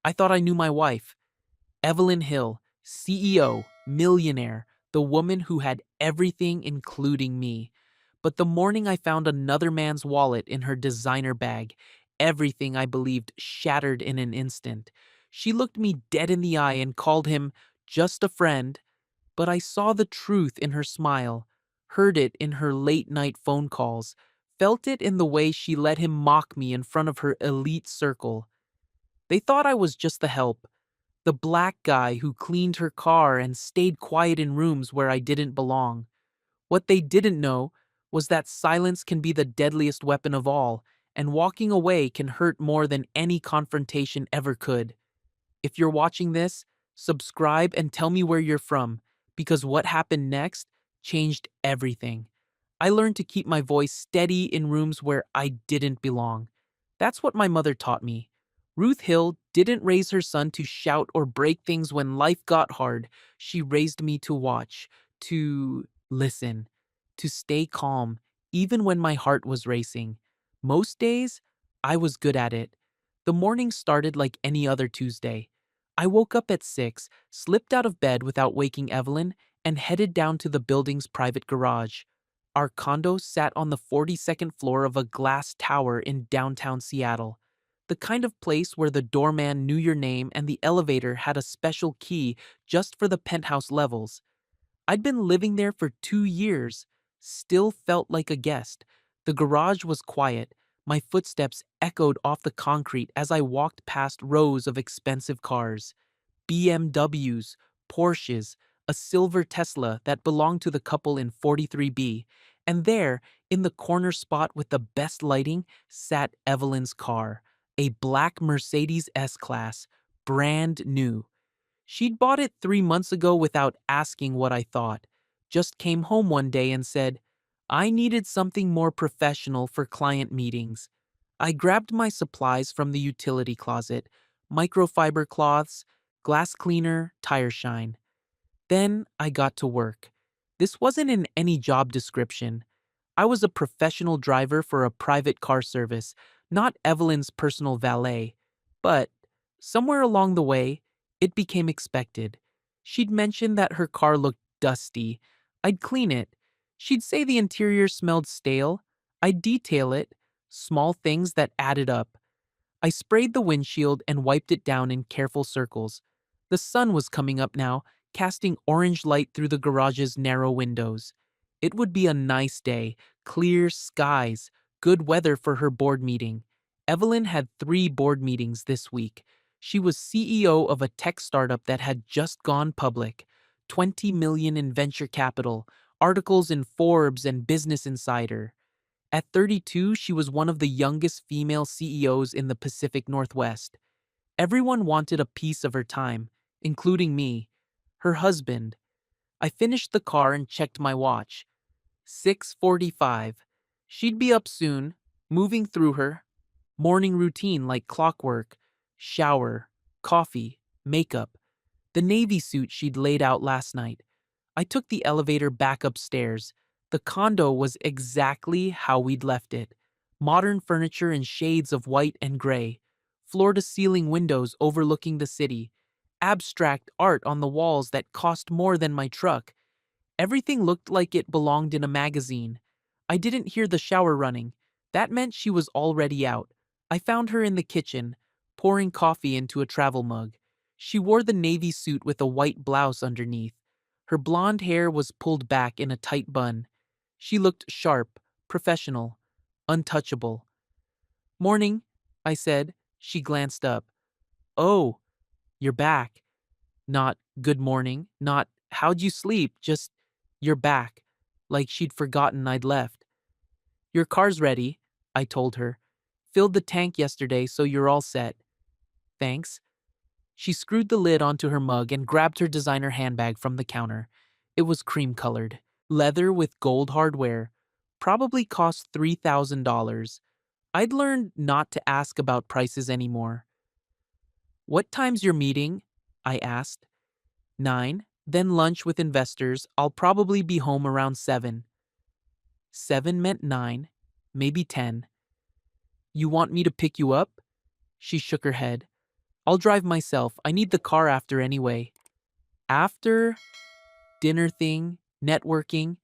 I thought I knew my wife. Evelyn Hill, CEO, millionaire, the woman who had everything, including me. But the morning I found another man's wallet in her designer bag, everything I believed shattered in an instant. She looked me dead in the eye and called him just a friend, but I saw the truth in her smile, heard it in her late night phone calls, felt it in the way she let him mock me in front of her elite circle. They thought I was just the help, the black guy who cleaned her car and stayed quiet in rooms where I didn't belong. What they didn't know was that silence can be the deadliest weapon of all, and walking away can hurt more than any confrontation ever could. If you're watching this, subscribe and tell me where you're from, because what happened next changed everything. I learned to keep my voice steady in rooms where I didn't belong. That's what my mother taught me. Ruth Hill didn't raise her son to shout or break things when life got hard. She raised me to watch, to listen, to stay calm, even when my heart was racing. Most days, I was good at it. The morning started like any other Tuesday. I woke up at 6, slipped out of bed without waking Evelyn, and headed down to the building's private garage. Our condo sat on the 42nd floor of a glass tower in downtown Seattle, the kind of place where the doorman knew your name and the elevator had a special key just for the penthouse levels. I'd been living there for 2 years, still felt like a guest. The garage was quiet. My footsteps echoed off the concrete as I walked past rows of expensive cars. BMWs, Porsches, a silver Tesla that belonged to the couple in 43B, and there, in the corner spot with the best lighting, sat Evelyn's car, a black Mercedes S-Class, brand new. She'd bought it 3 months ago without asking what I thought, just came home one day and said, I needed something more professional for client meetings. I grabbed my supplies from the utility closet, microfiber cloths, glass cleaner, tire shine. Then I got to work. This wasn't in any job description. I was a professional driver for a private car service, not Evelyn's personal valet. But somewhere along the way, it became expected. She'd mention that her car looked dusty. I'd clean it. She'd say the interior smelled stale. I'd detail it. Small things that added up. I sprayed the windshield and wiped it down in careful circles. The sun was coming up now, casting orange light through the garage's narrow windows. It would be a nice day, clear skies, good weather for her board meeting. Evelyn had 3 board meetings this week. She was CEO of a tech startup that had just gone public. 20 million in venture capital, articles in Forbes and Business Insider. At 32, she was one of the youngest female CEOs in the Pacific Northwest. Everyone wanted a piece of her time, including me, her husband. I finished the car and checked my watch. 6:45. She'd be up soon, moving through her. Morning routine like clockwork. Shower, coffee, makeup. The navy suit she'd laid out last night. I took the elevator back upstairs. The condo was exactly how we'd left it. Modern furniture in shades of white and gray. Floor-to-ceiling windows overlooking the city. Abstract art on the walls that cost more than my truck. Everything looked like it belonged in a magazine. I didn't hear the shower running. That meant she was already out. I found her in the kitchen, pouring coffee into a travel mug. She wore the navy suit with a white blouse underneath. Her blonde hair was pulled back in a tight bun. She looked sharp, professional, untouchable. Morning, I said. She glanced up. Oh, you're back. Not good morning, not how'd you sleep, just you're back. Like she'd forgotten I'd left. Your car's ready, I told her. Filled the tank yesterday, so you're all set. Thanks. She screwed the lid onto her mug and grabbed her designer handbag from the counter. It was cream-colored, leather with gold hardware. Probably cost $3,000. I'd learned not to ask about prices anymore. What time's your meeting? I asked. 9, then lunch with investors. I'll probably be home around 7. 7 meant 9, maybe 10. You want me to pick you up? She shook her head. I'll drive myself. I need the car after anyway. After dinner thing, networking.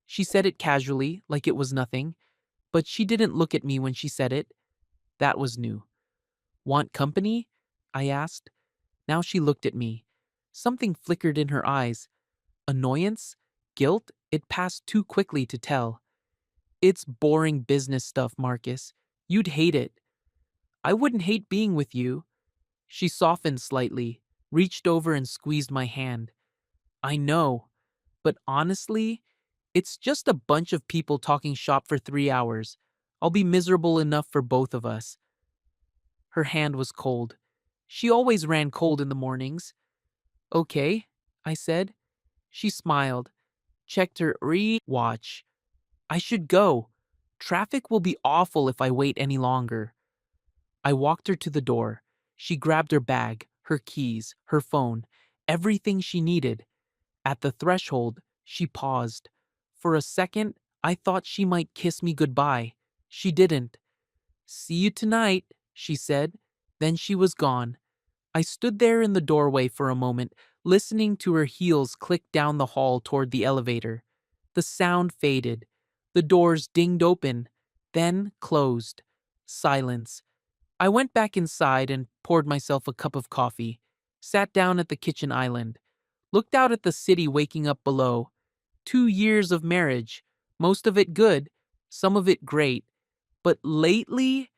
She said it casually, like it was nothing, but she didn't look at me when she said it. That was new. Want company? I asked. Now she looked at me. Something flickered in her eyes. Annoyance? Guilt? It passed too quickly to tell. It's boring business stuff, Marcus. You'd hate it. I wouldn't hate being with you. She softened slightly, reached over and squeezed my hand. I know, but honestly, it's just a bunch of people talking shop for 3 hours. I'll be miserable enough for both of us. Her hand was cold. She always ran cold in the mornings. Okay, I said. She smiled, checked her watch. I should go. Traffic will be awful if I wait any longer. I walked her to the door. She grabbed her bag, her keys, her phone, everything she needed. At the threshold, she paused. For a second, I thought she might kiss me goodbye. She didn't. See you tonight, she said. Then she was gone. I stood there in the doorway for a moment, listening to her heels click down the hall toward the elevator. The sound faded. The doors dinged open, then closed. Silence. I went back inside and poured myself a cup of coffee, sat down at the kitchen island, looked out at the city waking up below. 2 years of marriage, most of it good, some of it great. But lately,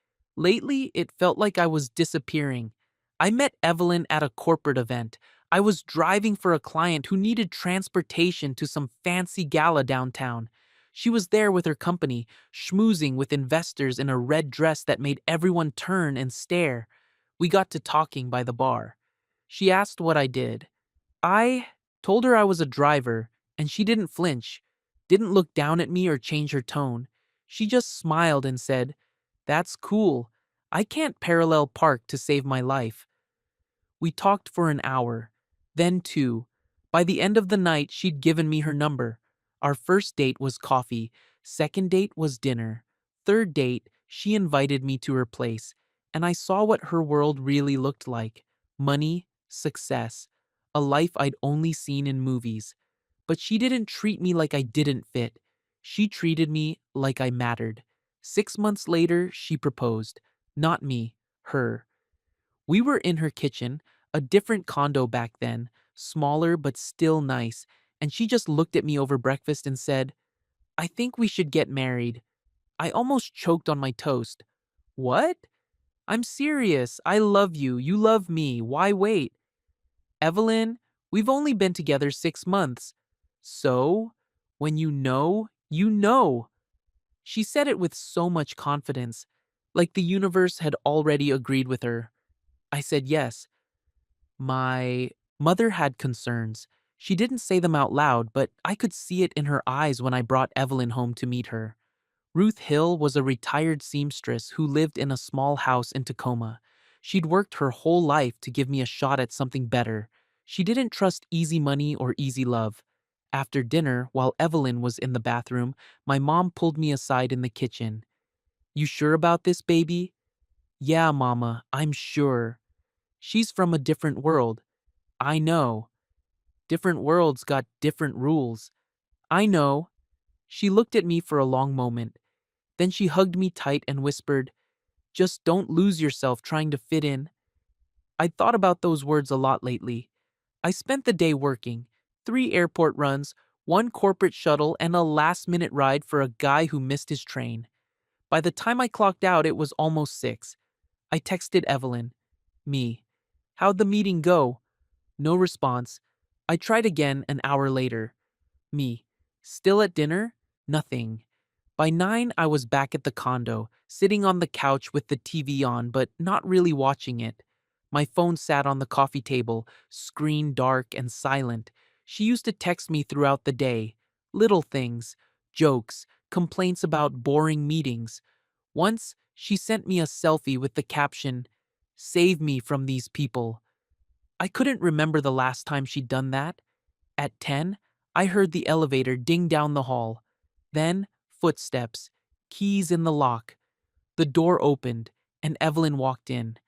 it felt like I was disappearing. I met Evelyn at a corporate event. I was driving for a client who needed transportation to some fancy gala downtown. She was there with her company, schmoozing with investors in a red dress that made everyone turn and stare. We got to talking by the bar. She asked what I did. I told her I was a driver, and she didn't flinch, didn't look down at me or change her tone. She just smiled and said, "That's cool. I can't parallel park to save my life." We talked for an hour, then two. By the end of the night, she'd given me her number. Our first date was coffee, second date was dinner. Third date, she invited me to her place, and I saw what her world really looked like: money, success, a life I'd only seen in movies. But she didn't treat me like I didn't fit. She treated me like I mattered. 6 months later, she proposed. Not me, her. We were in her kitchen, a different condo back then, smaller but still nice, and she just looked at me over breakfast and said, "I think we should get married." I almost choked on my toast. What? I'm serious. I love you. You love me. Why wait? Evelyn, we've only been together 6 months. So, when you know, you know. She said it with so much confidence, like the universe had already agreed with her. I said yes. My mother had concerns. She didn't say them out loud, but I could see it in her eyes when I brought Evelyn home to meet her. Ruth Hill was a retired seamstress who lived in a small house in Tacoma. She'd worked her whole life to give me a shot at something better. She didn't trust easy money or easy love. After dinner, while Evelyn was in the bathroom, my mom pulled me aside in the kitchen. "You sure about this, baby?" "Yeah, Mama, I'm sure." "She's from a different world." "I know. Different worlds got different rules." "I know." She looked at me for a long moment. Then she hugged me tight and whispered, "Just don't lose yourself trying to fit in." I'd thought about those words a lot lately. I spent the day working, 3 airport runs, one corporate shuttle, and a last-minute ride for a guy who missed his train. By the time I clocked out, it was almost 6. I texted Evelyn. Me. "How'd the meeting go?" No response. I tried again an hour later. Me. "Still at dinner?" Nothing. By 9, I was back at the condo, sitting on the couch with the TV on, but not really watching it. My phone sat on the coffee table, screen dark and silent. She used to text me throughout the day. Little things, jokes, complaints about boring meetings. Once, she sent me a selfie with the caption, "Save me from these people." I couldn't remember the last time she'd done that. At 10, I heard the elevator ding down the hall. Then, footsteps, keys in the lock. The door opened, and Evelyn walked in.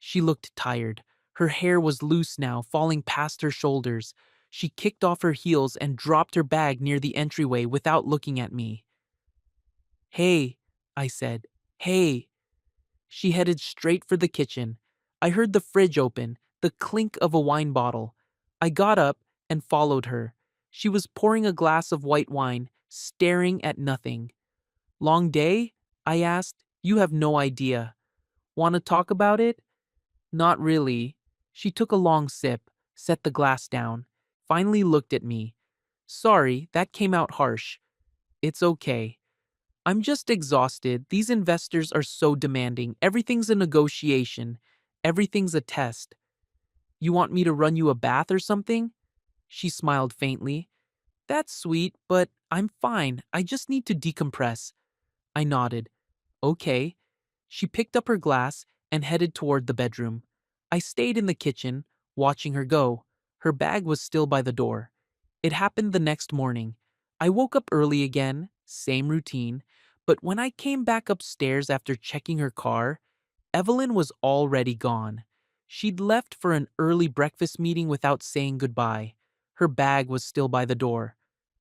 She looked tired. Her hair was loose now, falling past her shoulders. She kicked off her heels and dropped her bag near the entryway without looking at me. "Hey," I said. "Hey." She headed straight for the kitchen. I heard the fridge open, the clink of a wine bottle. I got up and followed her. She was pouring a glass of white wine, staring at nothing. "Long day?" I asked. "You have no idea." "Want to talk about it?" "Not really." She took a long sip, set the glass down, finally looked at me. "Sorry, that came out harsh." "It's okay. I'm just exhausted. These investors are so demanding. Everything's a negotiation. Everything's a test." "You want me to run you a bath or something?" She smiled faintly. "That's sweet, but I'm fine. I just need to decompress." I nodded. "Okay." She picked up her glass and headed toward the bedroom. I stayed in the kitchen, watching her go. Her bag was still by the door. It happened the next morning. I woke up early again, same routine, but when I came back upstairs after checking her car, Evelyn was already gone. She'd left for an early breakfast meeting without saying goodbye. Her bag was still by the door.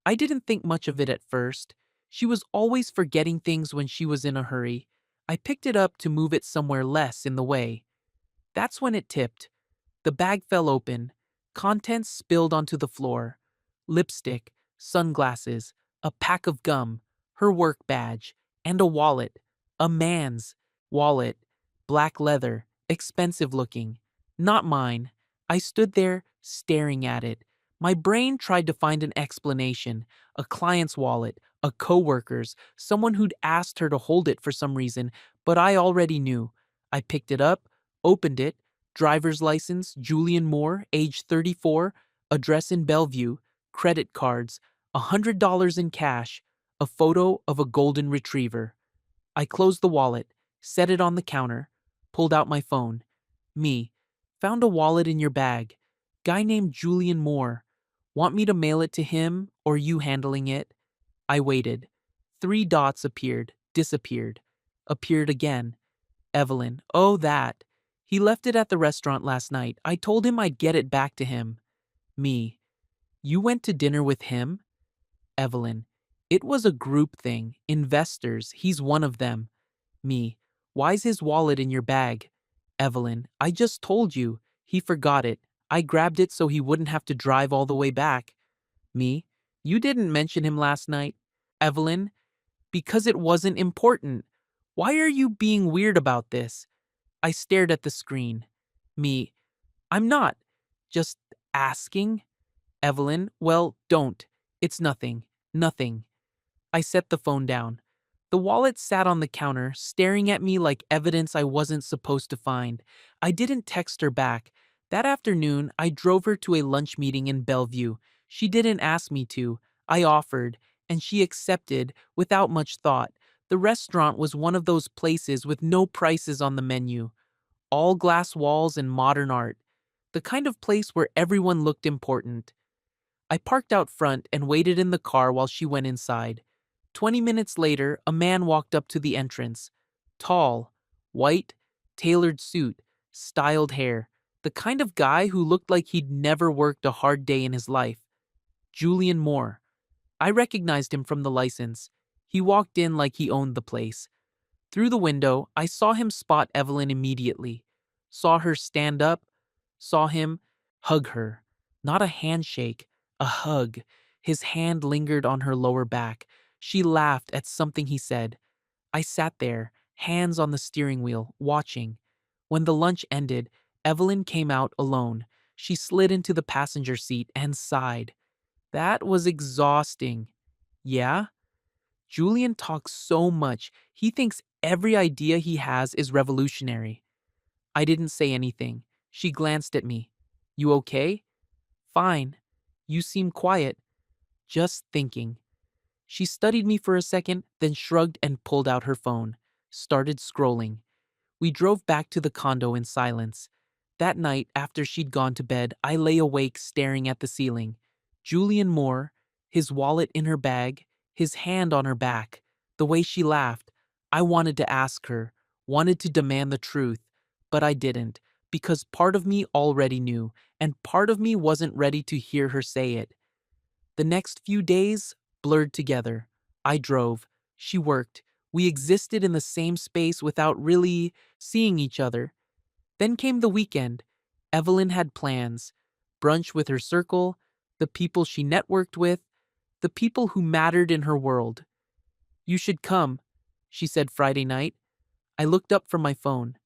I didn't think much of it at first. She was always forgetting things when she was in a hurry. I picked it up to move it somewhere less in the way. That's when it tipped. The bag fell open. Contents spilled onto the floor. Lipstick, sunglasses, a pack of gum, her work badge, and a wallet. A man's wallet. Black leather, expensive looking. Not mine. I stood there, staring at it. My brain tried to find an explanation. A client's wallet, a coworker's, someone who'd asked her to hold it for some reason, but I already knew. I picked it up, opened it. Driver's license, Julian Moore, age 34, address in Bellevue, credit cards, $100 in cash, a photo of a golden retriever. I closed the wallet, set it on the counter, pulled out my phone. Me. Found a wallet in your bag. Guy named Julian Moore. Want me to mail it to him or you handling it? I waited. 3 dots appeared, disappeared. Appeared again. Evelyn. Oh, that. He left it at the restaurant last night. I told him I'd get it back to him. Me. You went to dinner with him? Evelyn. It was a group thing. Investors. He's one of them. Me. Why's his wallet in your bag? Evelyn. I just told you. He forgot it. I grabbed it so he wouldn't have to drive all the way back. Me. You didn't mention him last night. Evelyn. Because it wasn't important. Why are you being weird about this? I stared at the screen. Me. I'm not. Just asking. Evelyn. Well, don't. It's nothing. Nothing. I set the phone down. The wallet sat on the counter, staring at me like evidence I wasn't supposed to find. I didn't text her back. That afternoon, I drove her to a lunch meeting in Bellevue. She didn't ask me to. I offered, and she accepted without much thought. The restaurant was one of those places with no prices on the menu. All glass walls and modern art. The kind of place where everyone looked important. I parked out front and waited in the car while she went inside. 20 minutes later, a man walked up to the entrance. Tall, white, tailored suit, styled hair. The kind of guy who looked like he'd never worked a hard day in his life. Julian Moore. I recognized him from the license. He walked in like he owned the place. Through the window, I saw him spot Evelyn immediately. Saw her stand up. Saw him hug her. Not a handshake, a hug. His hand lingered on her lower back. She laughed at something he said. I sat there, hands on the steering wheel, watching. When the lunch ended, Evelyn came out alone. She slid into the passenger seat and sighed. That was exhausting. Yeah? Julian talks so much. He thinks every idea he has is revolutionary. I didn't say anything. She glanced at me. You okay? Fine. You seem quiet. Just thinking. She studied me for a second, then shrugged and pulled out her phone. Started scrolling. We drove back to the condo in silence. That night, after she'd gone to bed, I lay awake staring at the ceiling. Julian Moore, his wallet in her bag, his hand on her back, the way she laughed. I wanted to ask her, wanted to demand the truth, but I didn't. because part of me already knew, and part of me wasn't ready to hear her say it. The next few days blurred together. I drove, she worked. We existed in the same space without really seeing each other. Then came the weekend. Evelyn had plans: brunch with her circle, the people she networked with, the people who mattered in her world. "You should come," she said Friday night. I looked up from my phone.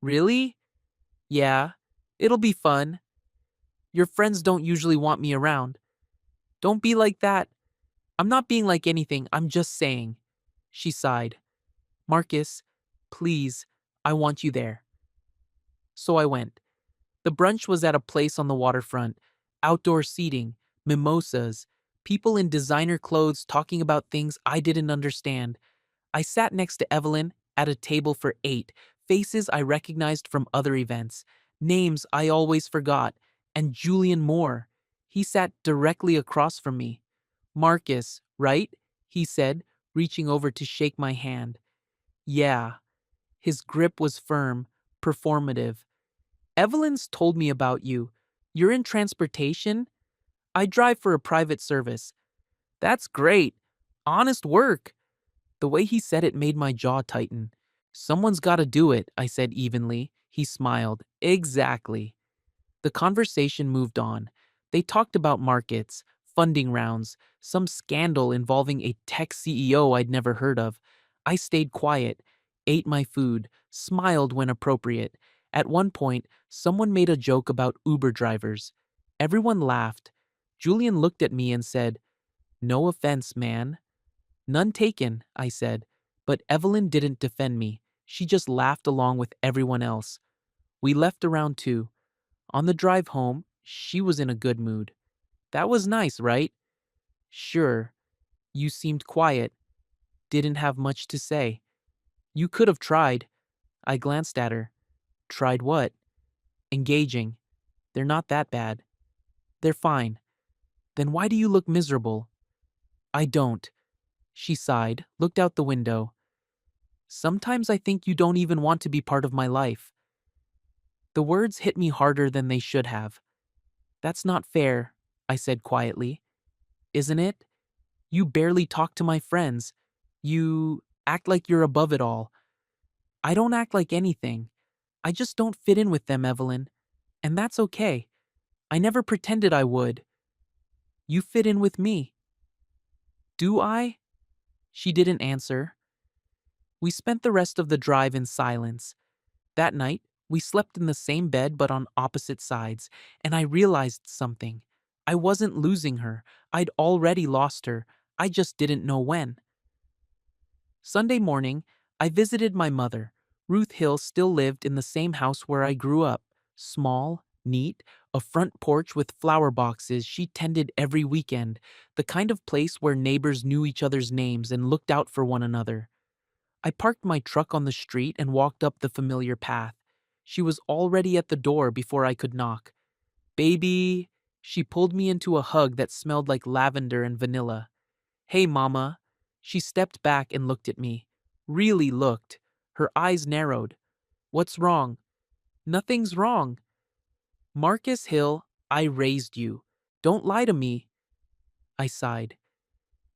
"Really?" "Yeah, it'll be fun. Your friends don't usually want me around." "Don't be like that." "I'm not being like anything, I'm just saying." She sighed. "Marcus, please, I want you there." So I went. The brunch was at a place on the waterfront. Outdoor seating, mimosas, people in designer clothes talking about things I didn't understand. I sat next to Evelyn at a table for 8, faces I recognized from other events, names I always forgot, and Julian Moore. He sat directly across from me. "Marcus, right?" he said, reaching over to shake my hand. "Yeah." His grip was firm, performative. "Evelyn's told me about you. You're in transportation?" "I drive for a private service." "That's great. Honest work." The way he said it made my jaw tighten. "Someone's gotta do it," I said evenly. He smiled. "Exactly." The conversation moved on. They talked about markets, funding rounds, some scandal involving a tech CEO I'd never heard of. I stayed quiet, ate my food, smiled when appropriate. At one point, someone made a joke about Uber drivers. Everyone laughed. Julian looked at me and said, "No offense, man." "None taken," I said. But Evelyn didn't defend me. She just laughed along with everyone else. We left around 2. On the drive home, she was in a good mood. "That was nice, right?" "Sure. You seemed quiet. Didn't have much to say." "You could have tried." I glanced at her. "Tried what?" "Engaging. They're not that bad." "They're fine." "Then why do you look miserable?" "I don't." She sighed, looked out the window. "Sometimes I think you don't even want to be part of my life." The words hit me harder than they should have. "That's not fair," I said quietly. "Isn't it? You barely talk to my friends. You act like you're above it all." "I don't act like anything. I just don't fit in with them, Evelyn. And that's okay. I never pretended I would." "You fit in with me." "Do I?" She didn't answer. We spent the rest of the drive in silence. That night, we slept in the same bed but on opposite sides, and I realized something. I wasn't losing her. I'd already lost her. I just didn't know when. Sunday morning, I visited my mother. Ruth Hill still lived in the same house where I grew up. Small, neat, a front porch with flower boxes she tended every weekend, the kind of place where neighbors knew each other's names and looked out for one another. I parked my truck on the street and walked up the familiar path. She was already at the door before I could knock. "Baby." She pulled me into a hug that smelled like lavender and vanilla. "Hey, Mama." She stepped back and looked at me. Really looked. Her eyes narrowed. "What's wrong?" "Nothing's wrong." "Marcus Hill, I raised you. Don't lie to me." I sighed.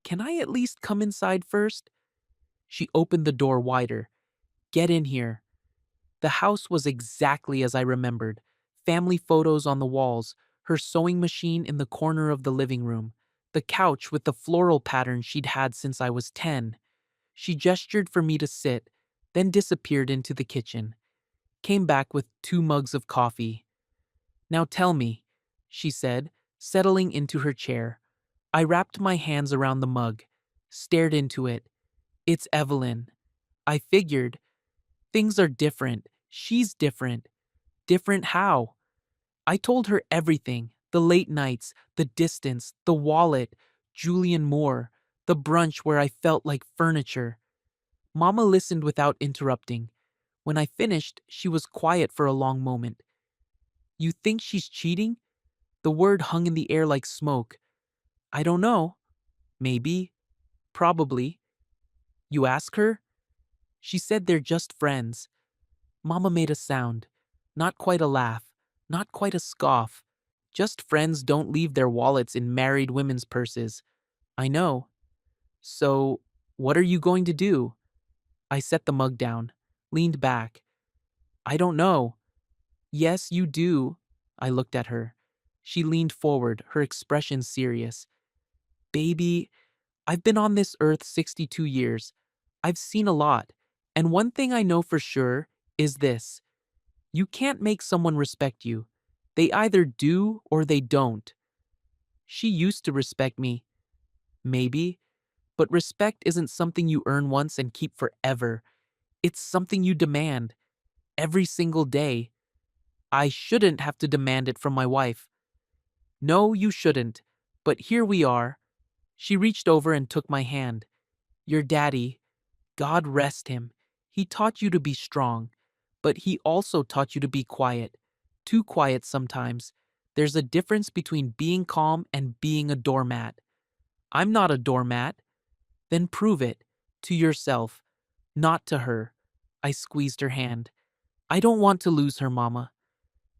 "Can I at least come inside first?" She opened the door wider. "Get in here." The house was exactly as I remembered. Family photos on the walls, her sewing machine in the corner of the living room, the couch with the floral pattern she'd had since I was 10. She gestured for me to sit, then disappeared into the kitchen. Came back with 2 mugs of coffee. "Now tell me," she said, settling into her chair. I wrapped my hands around the mug, stared into it. "It's Evelyn." I figured. Things are different. She's different. Different how? I told her everything: the late nights, the distance, the wallet, Julian Moore, the brunch where I felt like furniture. Mama listened without interrupting. When I finished, she was quiet for a long moment. "You think she's cheating?" The word hung in the air like smoke. "I don't know. Maybe. Probably." "You ask her?" She said they're just friends. Mama made a sound. Not quite a laugh, not quite a scoff. Just friends don't leave their wallets in married women's purses. I know. So, what are you going to do? I set the mug down, leaned back. I don't know. Yes, you do. I looked at her. She leaned forward, her expression serious. Baby, I've been on this earth 62 years. I've seen a lot. And one thing I know for sure is this: you can't make someone respect you. They either do or they don't. She used to respect me, maybe, but respect isn't something you earn once and keep forever. It's something you demand every single day. I shouldn't have to demand it from my wife. No, you shouldn't. But here we are. She reached over and took my hand. Your daddy, God rest him, he taught you to be strong, but he also taught you to be quiet. Too quiet sometimes. There's a difference between being calm and being a doormat. I'm not a doormat. Then prove it. To yourself. Not to her. I squeezed her hand. I don't want to lose her, Mama.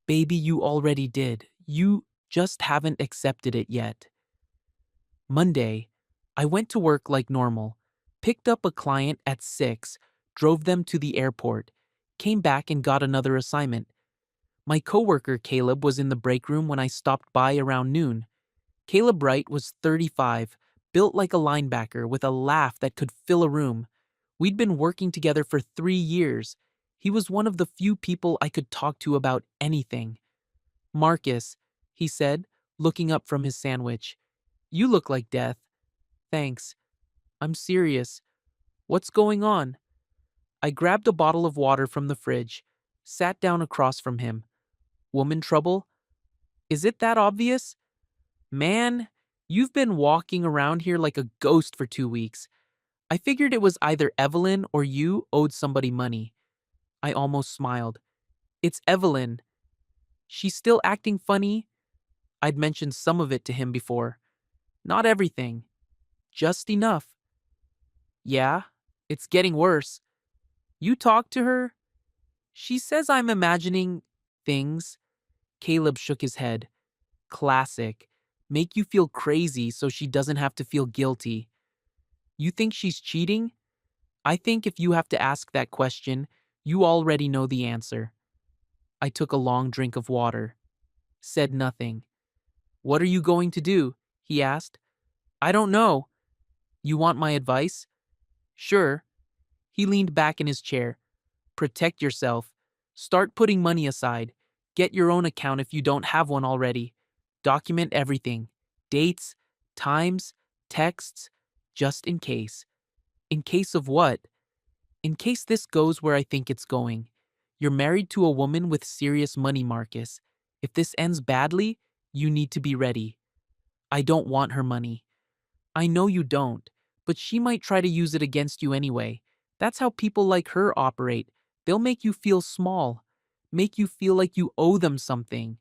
Baby, you already did. You just haven't accepted it yet. Monday, I went to work like normal, picked up a client at 6, drove them to the airport, came back and got another assignment. My coworker Caleb was in the break room when I stopped by around noon. Caleb Wright was 35, built like a linebacker with a laugh that could fill a room. We'd been working together for 3 years. He was one of the few people I could talk to about anything. Marcus, he said, looking up from his sandwich. You look like death. Thanks. I'm serious. What's going on? I grabbed a bottle of water from the fridge, sat down across from him. Woman trouble? Is it that obvious? Man, you've been walking around here like a ghost for 2 weeks. I figured it was either Evelyn or you owed somebody money. I almost smiled. It's Evelyn. She's still acting funny? I'd mentioned some of it to him before. Not everything. Just enough. Yeah, it's getting worse. You talk to her? She says I'm imagining things. Caleb shook his head. Classic. Make you feel crazy so she doesn't have to feel guilty. You think she's cheating? I think if you have to ask that question, you already know the answer. I took a long drink of water. Said nothing. What are you going to do? He asked. I don't know. You want my advice? Sure. He leaned back in his chair. Protect yourself. Start putting money aside. Get your own account if you don't have one already. Document everything. Dates, times, texts, just in case. In case of what? In case this goes where I think it's going. You're married to a woman with serious money, Marcus. If this ends badly, you need to be ready. I don't want her money. I know you don't, but she might try to use it against you anyway. That's how people like her operate. They'll make you feel small, make you feel like you owe them something.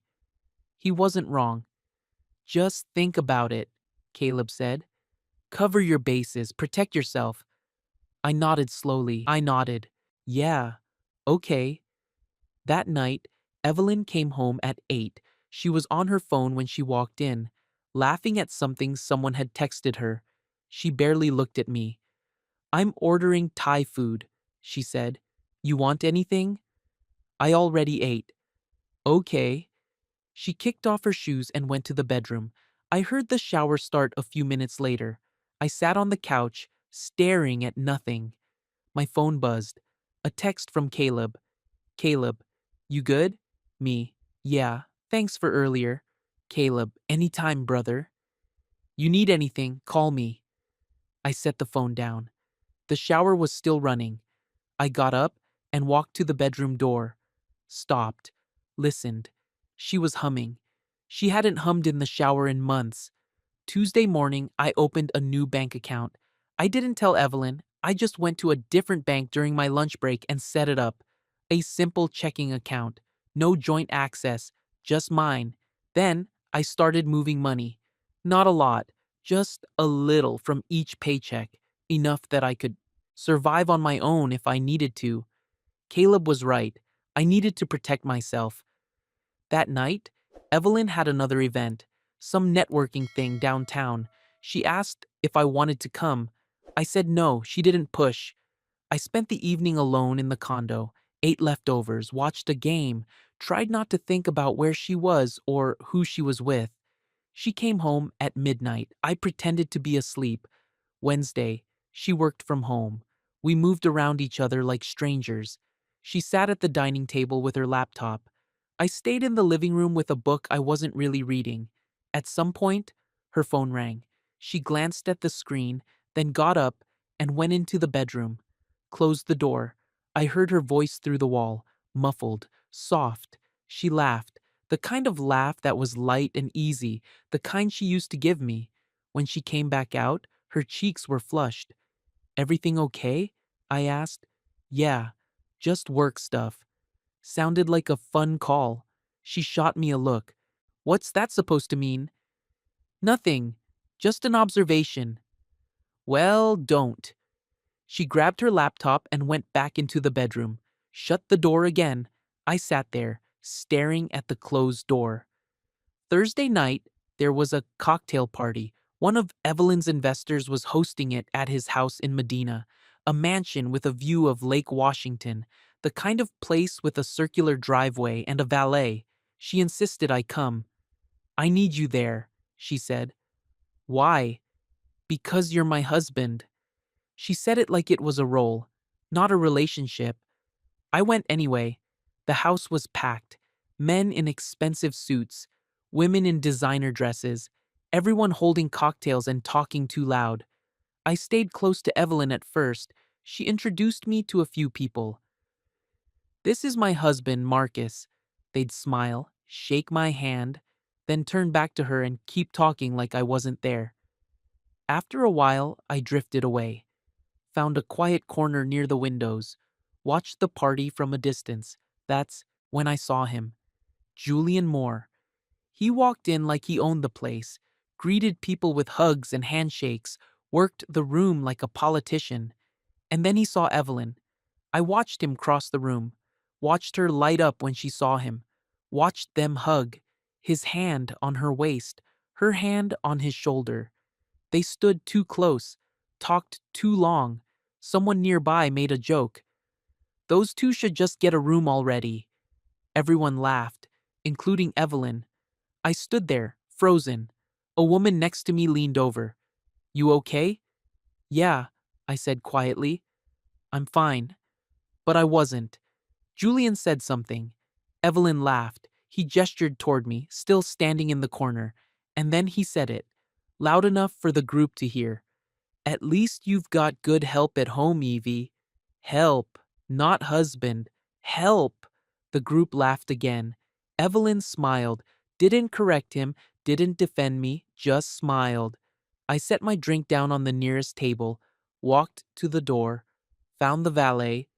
He wasn't wrong. Just think about it, Caleb said. Cover your bases, protect yourself. I nodded slowly. I nodded. Yeah, okay. That night, Evelyn came home at 8. She was on her phone when she walked in, laughing at something someone had texted her. She barely looked at me. I'm ordering Thai food, she said. You want anything? I already ate. Okay. She kicked off her shoes and went to the bedroom. I heard the shower start a few minutes later. I sat on the couch, staring at nothing. My phone buzzed. A text from Caleb. Caleb, you good? Me. Yeah, thanks for earlier. Caleb, anytime, brother. You need anything, call me. I set the phone down. The shower was still running. I got up and walked to the bedroom door. Stopped. Listened. She was humming. She hadn't hummed in the shower in months. Tuesday morning, I opened a new bank account. I didn't tell Evelyn. I just went to a different bank during my lunch break and set it up. A simple checking account. No joint access. Just mine. Then, I started moving money. Not a lot. Just a little from each paycheck. Enough that I could survive on my own if I needed to. Caleb was right. I needed to protect myself. That night, Evelyn had another event, some networking thing downtown. She asked if I wanted to come. I said no, she didn't push. I spent the evening alone in the condo, ate leftovers, watched a game, tried not to think about where she was or who she was with. She came home at midnight. I pretended to be asleep. Wednesday, she worked from home. We moved around each other like strangers. She sat at the dining table with her laptop. I stayed in the living room with a book I wasn't really reading. At some point, her phone rang. She glanced at the screen, then got up and went into the bedroom. Closed the door. I heard her voice through the wall, muffled, soft. She laughed, the kind of laugh that was light and easy, the kind she used to give me. When she came back out, her cheeks were flushed. "Everything okay?" I asked. "Yeah, just work stuff." Sounded like a fun call. She shot me a look. "What's that supposed to mean?" "Nothing. Just an observation." "Well, don't." She grabbed her laptop and went back into the bedroom. Shut the door again. I sat there, staring at the closed door. Thursday night, there was a cocktail party. One of Evelyn's investors was hosting it at his house in Medina, a mansion with a view of Lake Washington, the kind of place with a circular driveway and a valet. She insisted I come. "I need you there," she said. "Why?" "Because you're my husband." She said it like it was a role, not a relationship. I went anyway. The house was packed. Men in expensive suits, women in designer dresses, everyone holding cocktails and talking too loud. I stayed close to Evelyn at first. She introduced me to a few people. "This is my husband, Marcus." They'd smile, shake my hand, then turn back to her and keep talking like I wasn't there. After a while, I drifted away. Found a quiet corner near the windows, watched the party from a distance. That's when I saw him. Julian Moore. He walked in like he owned the place, greeted people with hugs and handshakes, worked the room like a politician. And then he saw Evelyn. I watched him cross the room, watched her light up when she saw him, watched them hug, his hand on her waist, her hand on his shoulder. They stood too close, talked too long. Someone nearby made a joke. "Those two should just get a room already." Everyone laughed, including Evelyn. I stood there, frozen. A woman next to me leaned over. "You okay?" "Yeah," I said quietly. "I'm fine." But I wasn't. Julian said something. Evelyn laughed. He gestured toward me, still standing in the corner. And then he said it, loud enough for the group to hear. "At least you've got good help at home, Evie." "Help, not husband. Help." The group laughed again. Evelyn smiled, didn't correct him, didn't defend me, just smiled. I set my drink down on the nearest table, walked to the door, found the valet,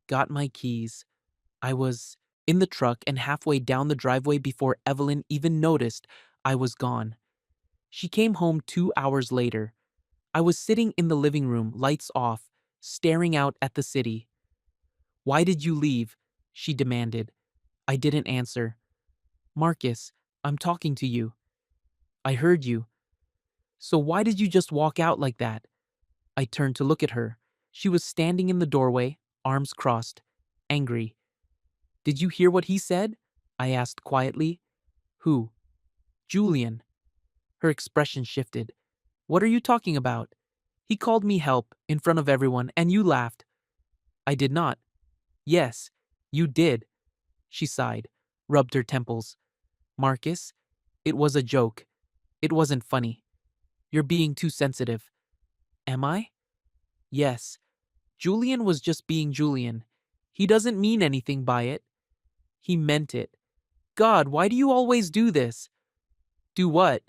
got my keys. I was in the truck and halfway down the driveway before Evelyn even noticed I was gone. She came home 2 hours later. I was sitting in the living room, lights off, staring out at the city. "Why did you leave?" she demanded. I didn't answer. "Marcus, I'm talking to you." "I heard you." "So why did you just walk out like that?" I turned to look at her. She was standing in the doorway, arms crossed, angry. "Did you hear what he said?" I asked quietly. "Who?" "Julian." Her expression shifted. "What are you talking about?" "He called me help in front of everyone and you laughed." "I did not." "Yes, you did." She sighed, rubbed her temples. "Marcus, it was a joke. It wasn't funny. You're being too sensitive." "Am I?" "Yes. Julian was just being Julian. He doesn't mean anything by it." "He meant it." "God, why do you always do this?" "Do what?"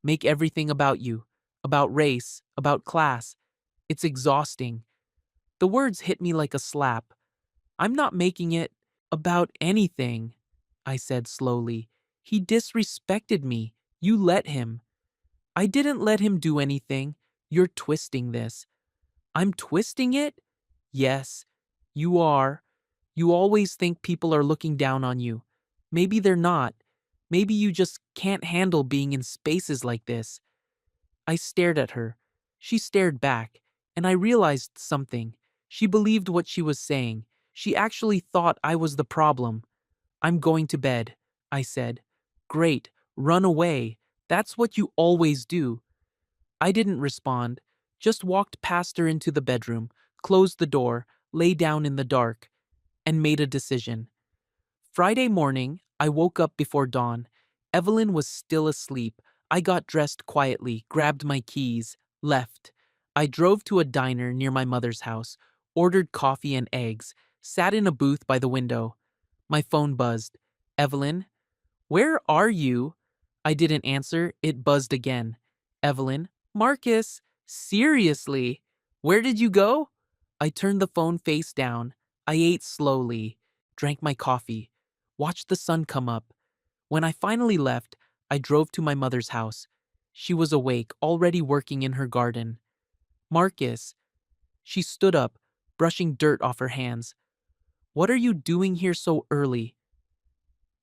"Make everything about you. About race, about class. It's exhausting." The words hit me like a slap. "I'm not making it about anything," I said slowly. "He disrespected me. You let him." "I didn't let him do anything. You're twisting this." "I'm twisting it?" "Yes, you are. You always think people are looking down on you. Maybe they're not. Maybe you just can't handle being in spaces like this. I stared at her. She stared back, and I realized something. She believed what she was saying. She actually thought I was the problem. I'm going to bed, I said. Great, run away. That's what you always do. I didn't respond, just walked past her into the bedroom, closed the door, lay down in the dark, and made a decision. Friday morning, I woke up before dawn. Evelyn was still asleep. I got dressed quietly, grabbed my keys, left. I drove to a diner near my mother's house, ordered coffee and eggs, sat in a booth by the window. My phone buzzed. Evelyn? Where are you? I didn't answer. It buzzed again. Evelyn? Marcus? Seriously? Where did you go? I turned the phone face down. I ate slowly, drank my coffee, watched the sun come up. When I finally left, I drove to my mother's house. She was awake, already working in her garden. Marcus. She stood up, brushing dirt off her hands. What are you doing here so early?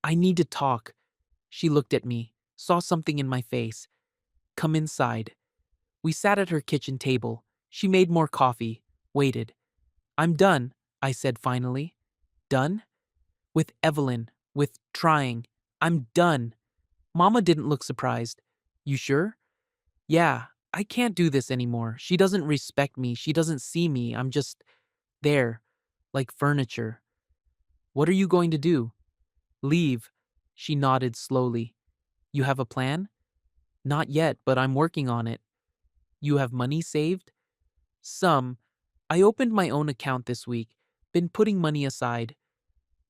I need to talk. She looked at me, saw something in my face. Come inside. We sat at her kitchen table. She made more coffee, waited. I'm done, I said finally. Done? With Evelyn, with trying. I'm done. Mama didn't look surprised. You sure? Yeah, I can't do this anymore. She doesn't respect me. She doesn't see me. I'm just there, like furniture. What are you going to do? Leave. She nodded slowly. You have a plan? Not yet, but I'm working on it. You have money saved? Some. I opened my own account this week. Been putting money aside.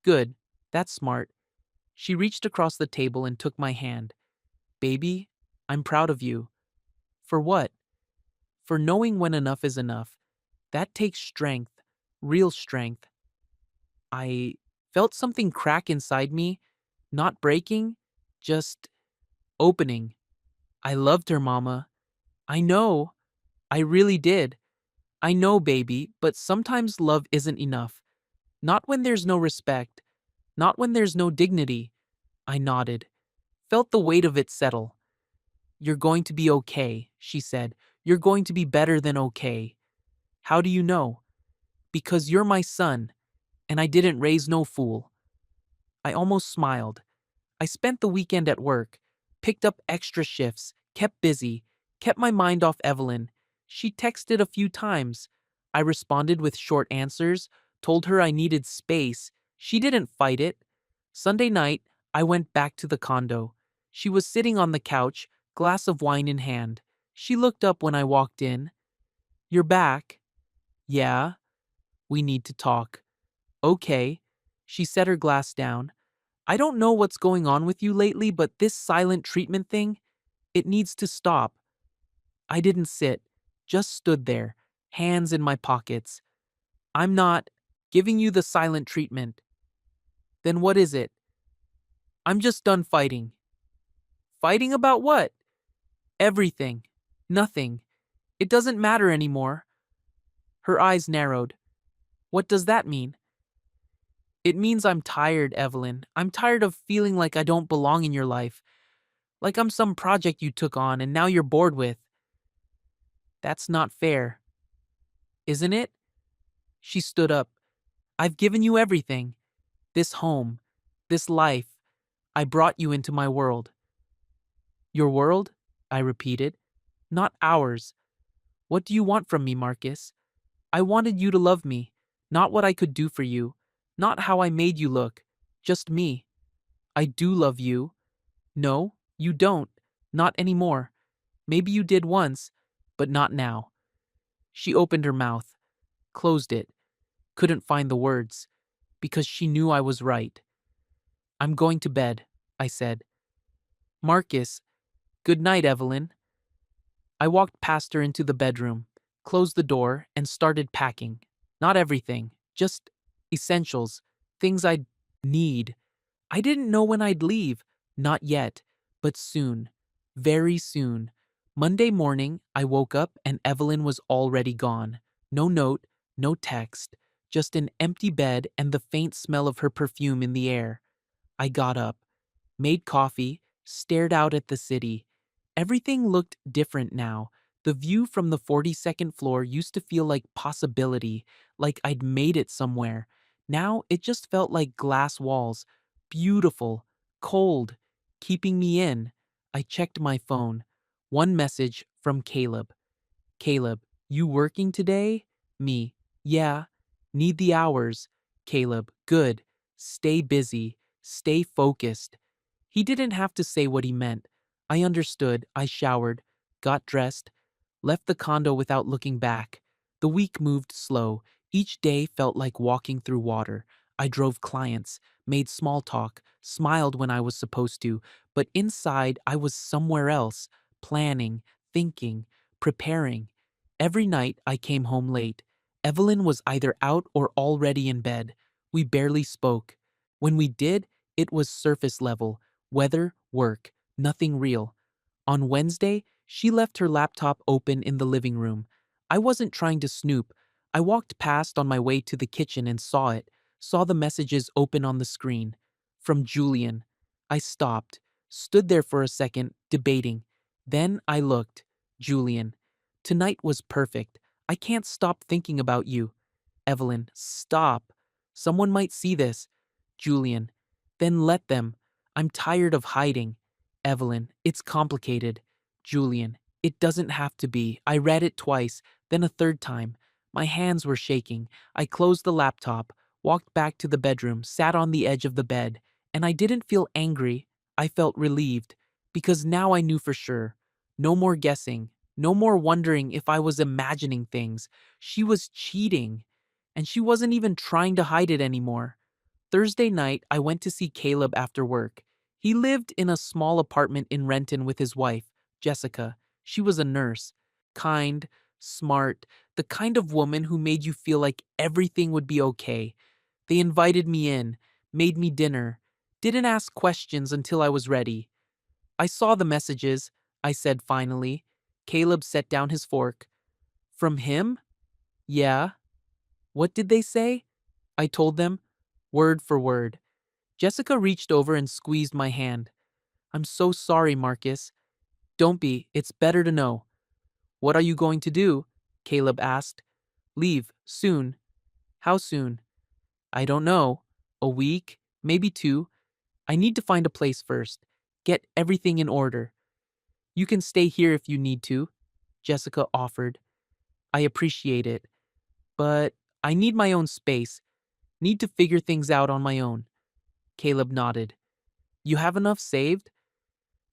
Good. That's smart. She reached across the table and took my hand. Baby, I'm proud of you. For what? For knowing when enough is enough. That takes strength. Real strength. I felt something crack inside me. Not breaking, just opening. I loved her, Mama. I know. I really did. I know, baby, but sometimes love isn't enough. Not when there's no respect. Not when there's no dignity. I nodded, felt the weight of it settle. You're going to be okay, she said. You're going to be better than okay. How do you know? Because you're my son, and I didn't raise no fool. I almost smiled. I spent the weekend at work, picked up extra shifts, kept busy, kept my mind off Evelyn. She texted a few times. I responded with short answers, told her I needed space. She didn't fight it. Sunday night, I went back to the condo. She was sitting on the couch, glass of wine in hand. She looked up when I walked in. You're back? Yeah. We need to talk. Okay. She set her glass down. I don't know what's going on with you lately, but this silent treatment thing, it needs to stop. I didn't sit, just stood there, hands in my pockets. I'm not giving you the silent treatment. Then what is it? I'm just done fighting. Fighting about what? Everything. Nothing. It doesn't matter anymore. Her eyes narrowed. What does that mean? It means I'm tired, Evelyn. I'm tired of feeling like I don't belong in your life. Like I'm some project you took on and now you're bored with. That's not fair. Isn't it? She stood up. I've given you everything. This home. This life. I brought you into my world. Your world? I repeated. Not ours. What do you want from me, Marcus? I wanted you to love me. Not what I could do for you. Not how I made you look. Just me. I do love you. No, you don't. Not anymore. Maybe you did once, but not now. She opened her mouth, closed it, couldn't find the words, because she knew I was right. I'm going to bed, I said. Marcus, good night, Evelyn. I walked past her into the bedroom, closed the door, and started packing. Not everything, just essentials, things I'd need. I didn't know when I'd leave, not yet, but soon, very soon. Monday morning, I woke up and Evelyn was already gone. No note, no text, just an empty bed and the faint smell of her perfume in the air. I got up, made coffee, stared out at the city. Everything looked different now. The view from the 42nd floor used to feel like possibility, like I'd made it somewhere. Now it just felt like glass walls, beautiful, cold, keeping me in. I checked my phone. One message from Caleb. Caleb, you working today? Me. Yeah. Need the hours. Caleb, good. Stay busy. Stay focused. He didn't have to say what he meant. I understood. I showered, got dressed, left the condo without looking back. The week moved slow. Each day felt like walking through water. I drove clients, made small talk, smiled when I was supposed to, but inside I was somewhere else, planning, thinking, preparing. Every night I came home late. Evelyn was either out or already in bed. We barely spoke. When we did, it was surface level, weather, work, nothing real. On Wednesday, she left her laptop open in the living room. I wasn't trying to snoop. I walked past on my way to the kitchen and saw it, saw the messages open on the screen. From Julian. I stopped, stood there for a second, debating. Then I looked. Julian. Tonight was perfect. I can't stop thinking about you. Evelyn, stop. Someone might see this. Julian. Then let them. I'm tired of hiding. Evelyn, it's complicated. Julian, it doesn't have to be. I read it twice, then a third time. My hands were shaking. I closed the laptop, walked back to the bedroom, sat on the edge of the bed, and I didn't feel angry. I felt relieved, because now I knew for sure. No more guessing, no more wondering if I was imagining things. She was cheating, and she wasn't even trying to hide it anymore. Thursday night, I went to see Caleb after work. He lived in a small apartment in Renton with his wife, Jessica. She was a nurse. Kind, smart, the kind of woman who made you feel like everything would be okay. They invited me in, made me dinner, didn't ask questions until I was ready. I saw the messages, I said finally. Caleb set down his fork. From him? Yeah. What did they say? I told them, word for word. Jessica reached over and squeezed my hand. I'm so sorry, Marcus. Don't be, it's better to know. What are you going to do? Caleb asked. Leave, soon. How soon? I don't know. A week? Maybe 2. I need to find a place first. Get everything in order. You can stay here if you need to, Jessica offered. I appreciate it. But I need my own space. Need to figure things out on my own. Caleb nodded. You have enough saved?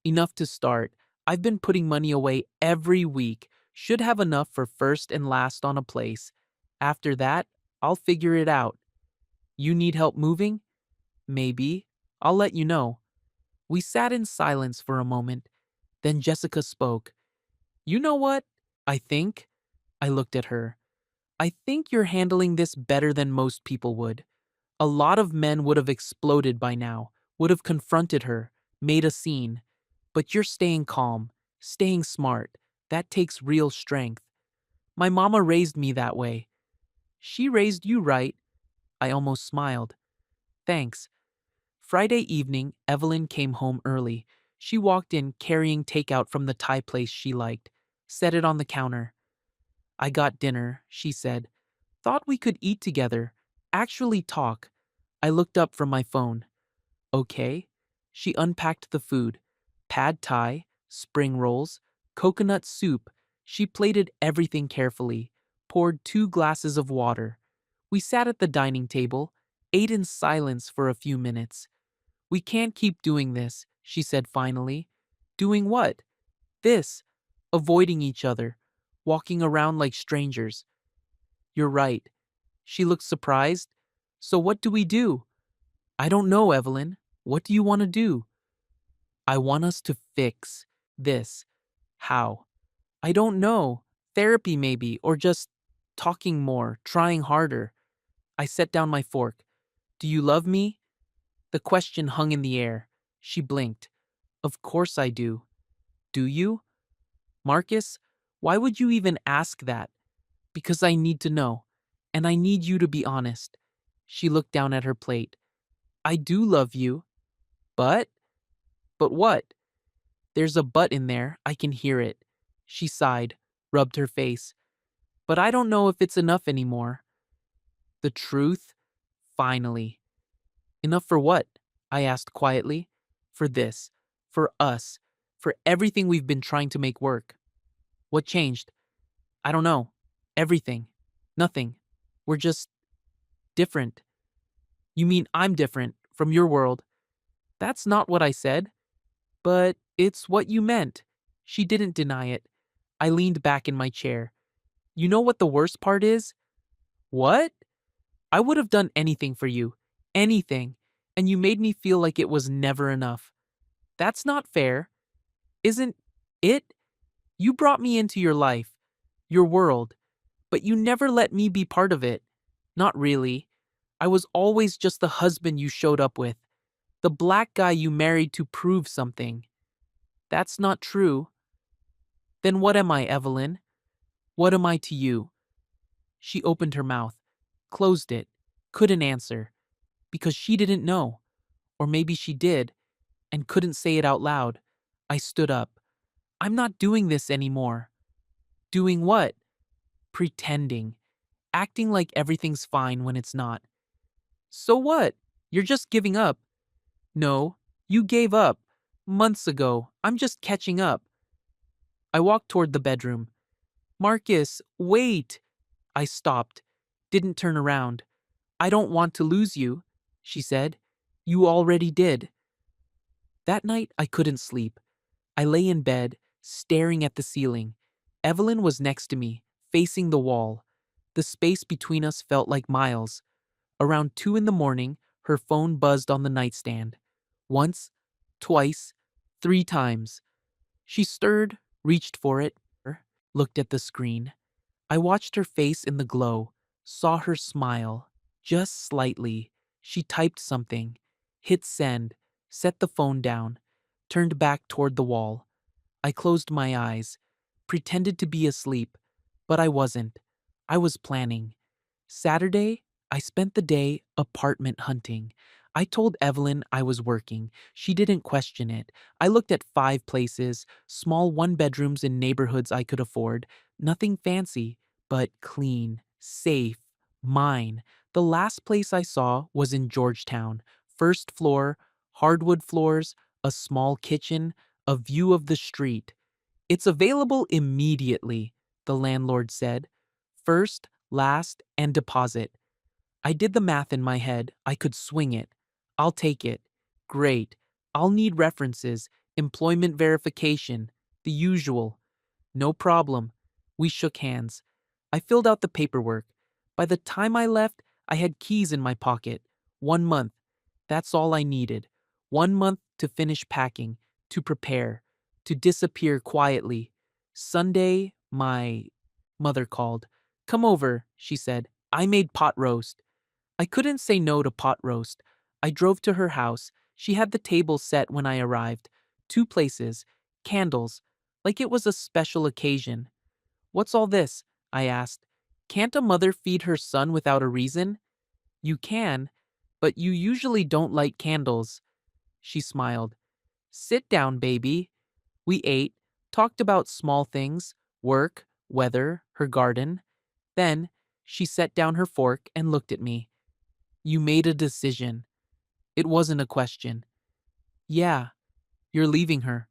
Enough to start. I've been putting money away every week. Should have enough for first and last on a place. After that, I'll figure it out. You need help moving? Maybe. I'll let you know. We sat in silence for a moment. Then Jessica spoke. You know what? I think. I looked at her. I think you're handling this better than most people would. A lot of men would have exploded by now, would have confronted her, made a scene. But you're staying calm, staying smart. That takes real strength. My mama raised me that way. She raised you right. I almost smiled. Thanks. Friday evening, Evelyn came home early. She walked in carrying takeout from the Thai place she liked, set it on the counter. I got dinner, she said. Thought we could eat together, actually talk. I looked up from my phone. Okay. She unpacked the food. Pad Thai, spring rolls, coconut soup. She plated everything carefully, poured 2 glasses of water. We sat at the dining table, ate in silence for a few minutes. We can't keep doing this, she said finally. Doing what? This. Avoiding each other, walking around like strangers. You're right. She looked surprised. So what do we do? I don't know, Evelyn. What do you want to do? I want us to fix this. How? I don't know. Therapy maybe, or just talking more, trying harder. I set down my fork. Do you love me? The question hung in the air. She blinked. Of course I do. Do you? Marcus, why would you even ask that? Because I need to know. And I need you to be honest. She looked down at her plate. I do love you, but. But what? There's a but in there. I can hear it. She sighed, rubbed her face. But I don't know if it's enough anymore. The truth? Finally. Enough for what? I asked quietly. For this. For us. For everything we've been trying to make work. What changed? I don't know. Everything. Nothing. We're just different. You mean I'm different from your world? That's not what I said. But it's what you meant. She didn't deny it. I leaned back in my chair. You know what the worst part is? What? I would have done anything for you. Anything. And you made me feel like it was never enough. That's not fair. Isn't it? You brought me into your life, your world, but you never let me be part of it. Not really. I was always just the husband you showed up with, the black guy you married to prove something. That's not true. Then what am I, Evelyn? What am I to you? She opened her mouth, closed it, couldn't answer, because she didn't know. Or maybe she did, and couldn't say it out loud. I stood up. I'm not doing this anymore. Doing what? Pretending. Acting like everything's fine when it's not. So what? You're just giving up. No, you gave up. Months ago. I'm just catching up. I walked toward the bedroom. Marcus, wait! I stopped. Didn't turn around. I don't want to lose you, she said. You already did. That night, I couldn't sleep. I lay in bed, staring at the ceiling. Evelyn was next to me, facing the wall. The space between us felt like miles. Around 2 in the morning, her phone buzzed on the nightstand. Once, twice, 3 times. She stirred, reached for it, looked at the screen. I watched her face in the glow, saw her smile, just slightly. She typed something, hit send, set the phone down, turned back toward the wall. I closed my eyes, pretended to be asleep, but I wasn't. I was planning. Saturday, I spent the day apartment hunting. I told Evelyn I was working. She didn't question it. I looked at 5 places, small 1-bedrooms in neighborhoods I could afford. Nothing fancy, but clean, safe, mine. The last place I saw was in Georgetown. First floor, hardwood floors, a small kitchen, a view of the street. It's available immediately, the landlord said. First, last, and deposit. I did the math in my head. I could swing it. I'll take it. Great. I'll need references, employment verification, the usual. No problem. We shook hands. I filled out the paperwork. By the time I left, I had keys in my pocket. 1 month. That's all I needed. 1 month to finish packing, to prepare, to disappear quietly. Sunday, my mother called. Come over, she said. I made pot roast. I couldn't say no to pot roast. I drove to her house. She had the table set when I arrived. 2 places, candles, like it was a special occasion. What's all this? I asked. Can't a mother feed her son without a reason? You can, but you usually don't light candles. She smiled. Sit down, baby. We ate, talked about small things, work, weather, her garden. Then, she set down her fork and looked at me. You made a decision. It wasn't a question. Yeah. You're leaving her.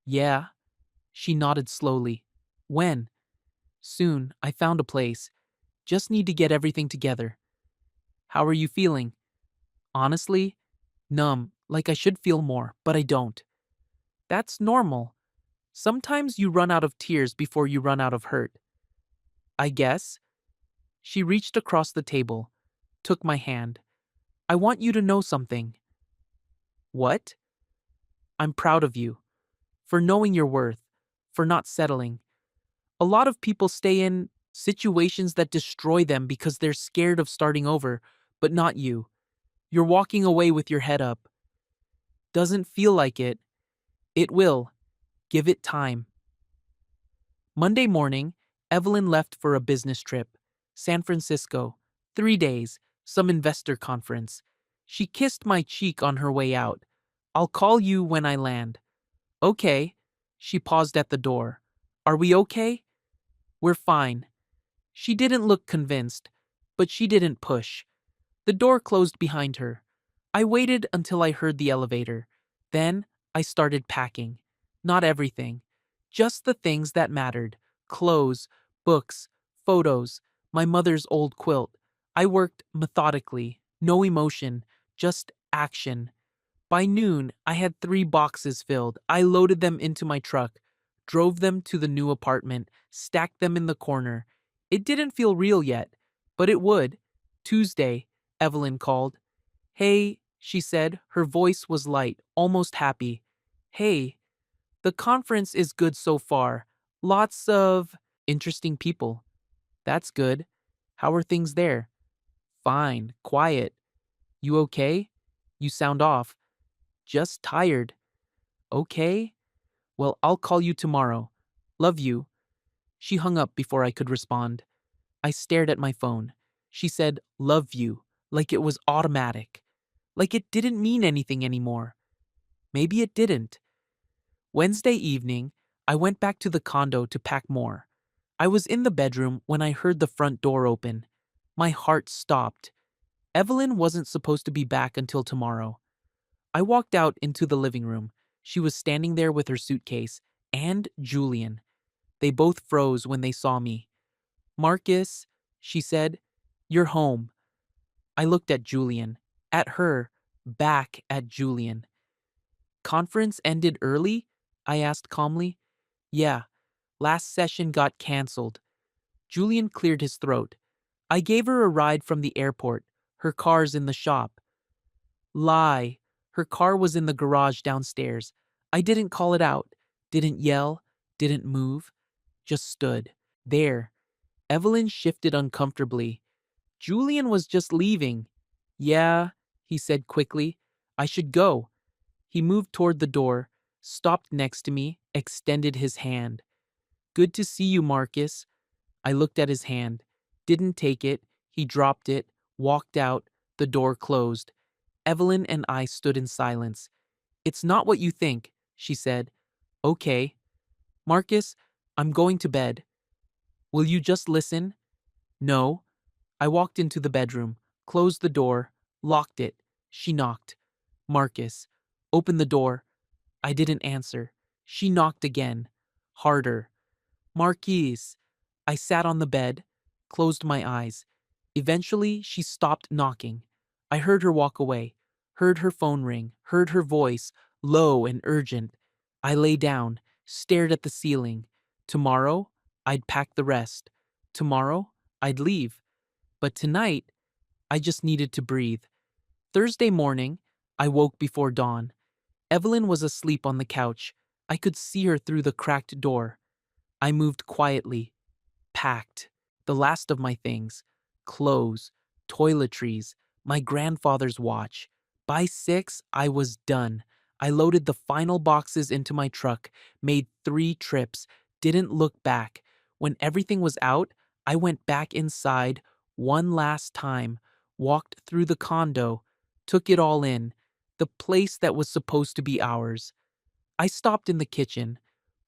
Yeah. She nodded slowly. When? Soon. I found a place. Just need to get everything together. How are you feeling? Honestly, numb, like I should feel more, but I don't. That's normal. Sometimes you run out of tears before you run out of hurt. I guess. She reached across the table, took my hand. I want you to know something. What? I'm proud of you. For knowing your worth. For not settling. A lot of people stay in situations that destroy them because they're scared of starting over, but not you. You're walking away with your head up. Doesn't feel like it. It will. Give it time. Monday morning, Evelyn left for a business trip. San Francisco. 3 days, some investor conference. She kissed my cheek on her way out. I'll call you when I land. Okay. She paused at the door. Are we okay? We're fine. She didn't look convinced, but she didn't push. The door closed behind her. I waited until I heard the elevator. Then I started packing. Not everything, just the things that mattered: clothes, books, photos, my mother's old quilt. I worked methodically, no emotion, just action. By noon, I had 3 boxes filled. I loaded them into my truck, drove them to the new apartment, stacked them in the corner. It didn't feel real yet, but it would. Tuesday, Evelyn called. Hey, she said. Her voice was light, almost happy. Hey, the conference is good so far. Lots of interesting people. That's good. How are things there? Fine, quiet. You okay? You sound off. Just tired. Okay. Well, I'll call you tomorrow. Love you. She hung up before I could respond. I stared at my phone. She said, love you, like it was automatic. Like it didn't mean anything anymore. Maybe it didn't. Wednesday evening, I went back to the condo to pack more. I was in the bedroom when I heard the front door open. My heart stopped. Evelyn wasn't supposed to be back until tomorrow. I walked out into the living room. She was standing there with her suitcase, and Julian. They both froze when they saw me. Marcus, she said, you're home. I looked at Julian, at her, back at Julian. Conference ended early? I asked calmly. Yeah, last session got cancelled. Julian cleared his throat. I gave her a ride from the airport. Her car's in the shop. Lie. Her car was in the garage downstairs. I didn't call it out, didn't yell, didn't move, just stood there. Evelyn shifted uncomfortably. Julian was just leaving. Yeah, he said quickly. I should go. He moved toward the door, stopped next to me, extended his hand. Good to see you, Marcus. I looked at his hand, didn't take it. He dropped it, walked out, the door closed. Evelyn and I stood in silence. It's not what you think, she said. Okay. Marcus, I'm going to bed. Will you just listen? No. I walked into the bedroom, closed the door, locked it. She knocked. Marcus. Open the door. I didn't answer. She knocked again. Harder. Marquise. I sat on the bed, closed my eyes. Eventually, she stopped knocking. I heard her walk away, heard her phone ring, heard her voice, low and urgent. I lay down, stared at the ceiling. Tomorrow, I'd pack the rest. Tomorrow, I'd leave. But tonight, I just needed to breathe. Thursday morning, I woke before dawn. Evelyn was asleep on the couch. I could see her through the cracked door. I moved quietly, packed the last of my things: clothes, toiletries, my grandfather's watch. By 6, I was done. I loaded the final boxes into my truck, made 3 trips, didn't look back. When everything was out, I went back inside one last time, walked through the condo, took it all in, the place that was supposed to be ours. I stopped in the kitchen,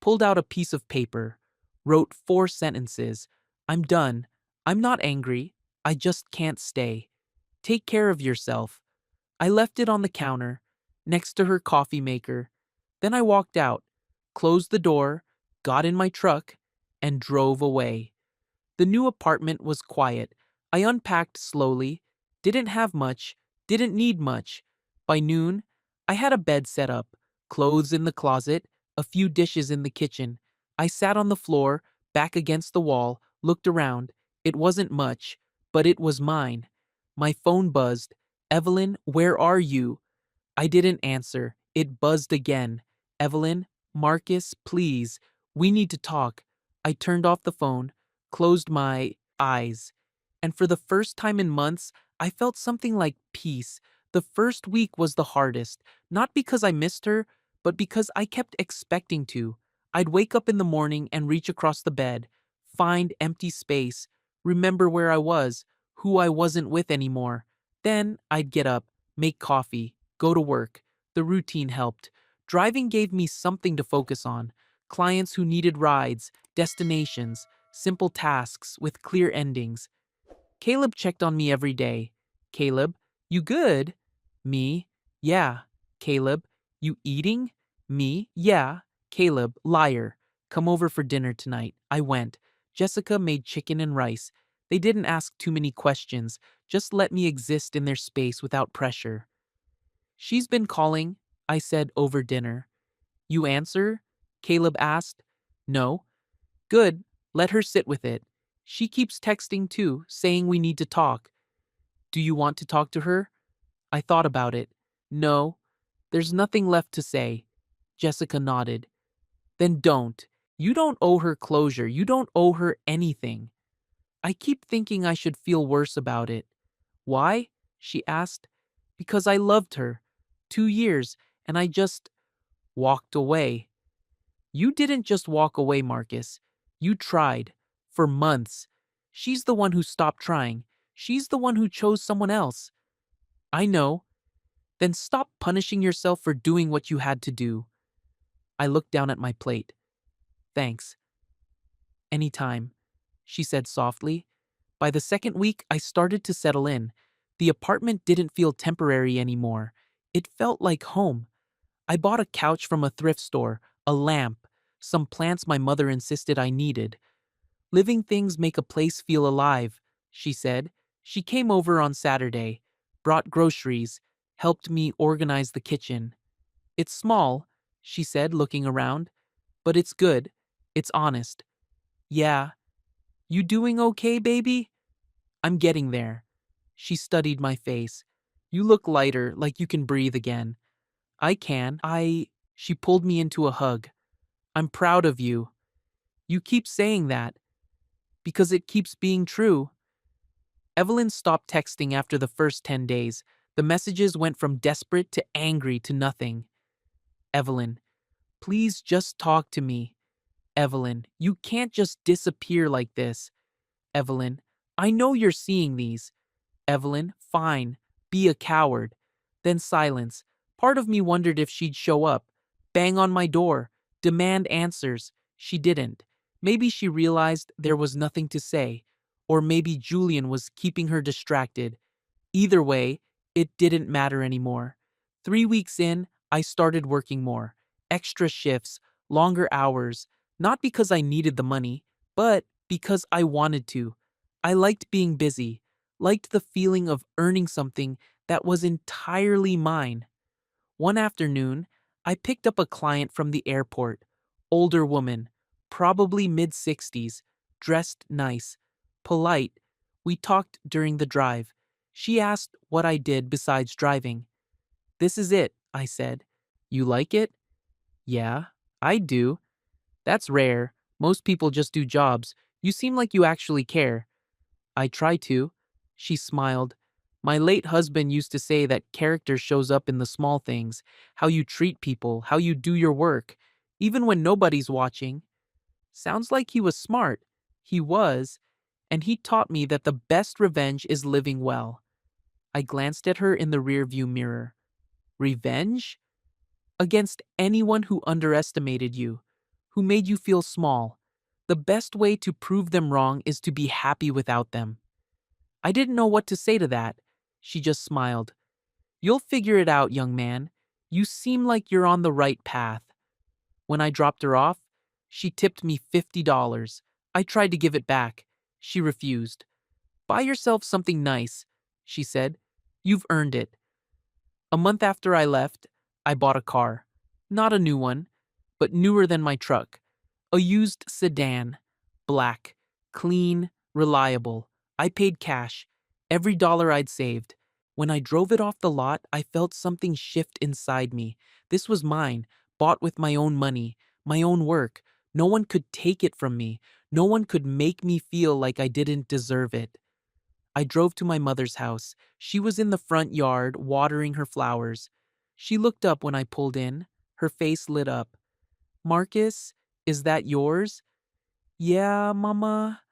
pulled out a piece of paper, wrote 4 sentences. I'm done. I'm not angry. I just can't stay. Take care of yourself. I left it on the counter, next to her coffee maker. Then I walked out, closed the door, got in my truck, and drove away. The new apartment was quiet. I unpacked slowly, didn't have much, didn't need much. By noon, I had a bed set up, clothes in the closet, a few dishes in the kitchen. I sat on the floor, back against the wall, looked around. It wasn't much, but it was mine. My phone buzzed. Evelyn, where are you? I didn't answer. It buzzed again. Evelyn, Marcus, please. We need to talk. I turned off the phone, closed my eyes. And for the first time in months, I felt something like peace. The first week was the hardest, not because I missed her, but because I kept expecting to. I'd wake up in the morning and reach across the bed, find empty space, remember where I was, who I wasn't with anymore. Then I'd get up, make coffee, go to work. The routine helped. Driving gave me something to focus on. Clients who needed rides, destinations, simple tasks with clear endings. Caleb checked on me every day. Caleb, you good? Me, yeah. Caleb, you eating? Me, yeah. Caleb, liar. Come over for dinner tonight. I went. Jessica made chicken and rice. They didn't ask too many questions, just let me exist in their space without pressure. She's been calling, I said over dinner. You answer? Caleb asked. No. Good, let her sit with it. She keeps texting too, saying we need to talk. Do you want to talk to her? I thought about it. No, there's nothing left to say. Jessica nodded. Then don't. You don't owe her closure. You don't owe her anything. I keep thinking I should feel worse about it. Why? She asked. Because I loved her. 2 years, and I just walked away. You didn't just walk away, Marcus. You tried. For months. She's the one who stopped trying. She's the one who chose someone else. I know. Then stop punishing yourself for doing what you had to do. I looked down at my plate. Thanks. Anytime, she said softly. By the second week, I started to settle in. The apartment didn't feel temporary anymore. It felt like home. I bought a couch from a thrift store, a lamp, some plants my mother insisted I needed. Living things make a place feel alive, she said. She came over on Saturday, brought groceries, helped me organize the kitchen. It's small, she said, looking around, but it's good. It's honest. Yeah. You doing okay, baby? I'm getting there. She studied my face. You look lighter, like you can breathe again. I can. She pulled me into a hug. I'm proud of you. You keep saying that. Because it keeps being true. Evelyn stopped texting after the first 10 days. The messages went from desperate to angry to nothing. Evelyn, please just talk to me. Evelyn, you can't just disappear like this. Evelyn, I know you're seeing these. Evelyn, fine. Be a coward. Then silence. Part of me wondered if she'd show up, bang on my door, demand answers. She didn't. Maybe she realized there was nothing to say, or maybe Julian was keeping her distracted. Either way, it didn't matter anymore. 3 weeks in, I started working more. Extra shifts, longer hours, not because I needed the money, but because I wanted to. I liked being busy, liked the feeling of earning something that was entirely mine. One afternoon, I picked up a client from the airport. Older woman, probably mid-60s, dressed nice, polite. We talked during the drive. She asked what I did besides driving. This is it, I said. You like it? Yeah, I do. That's rare. Most people just do jobs. You seem like you actually care. I try to. She smiled. My late husband used to say that character shows up in the small things, how you treat people, how you do your work, even when nobody's watching. Sounds like he was smart. He was, and he taught me that the best revenge is living well. I glanced at her in the rearview mirror. Revenge? Against anyone who underestimated you, who made you feel small. The best way to prove them wrong is to be happy without them. I didn't know what to say to that. She just smiled. You'll figure it out, young man. You seem like you're on the right path. When I dropped her off, she tipped me $50. I tried to give it back. She refused. Buy yourself something nice, she said. You've earned it. A month after I left, I bought a car. Not a new one, but newer than my truck. A used sedan. Black. Clean. Reliable. I paid cash. Every dollar I'd saved. When I drove it off the lot, I felt something shift inside me. This was mine, bought with my own money, my own work. No one could take it from me. No one could make me feel like I didn't deserve it. I drove to my mother's house. She was in the front yard, watering her flowers. She looked up when I pulled in. Her face lit up. Marcus, is that yours? Yeah, Mama.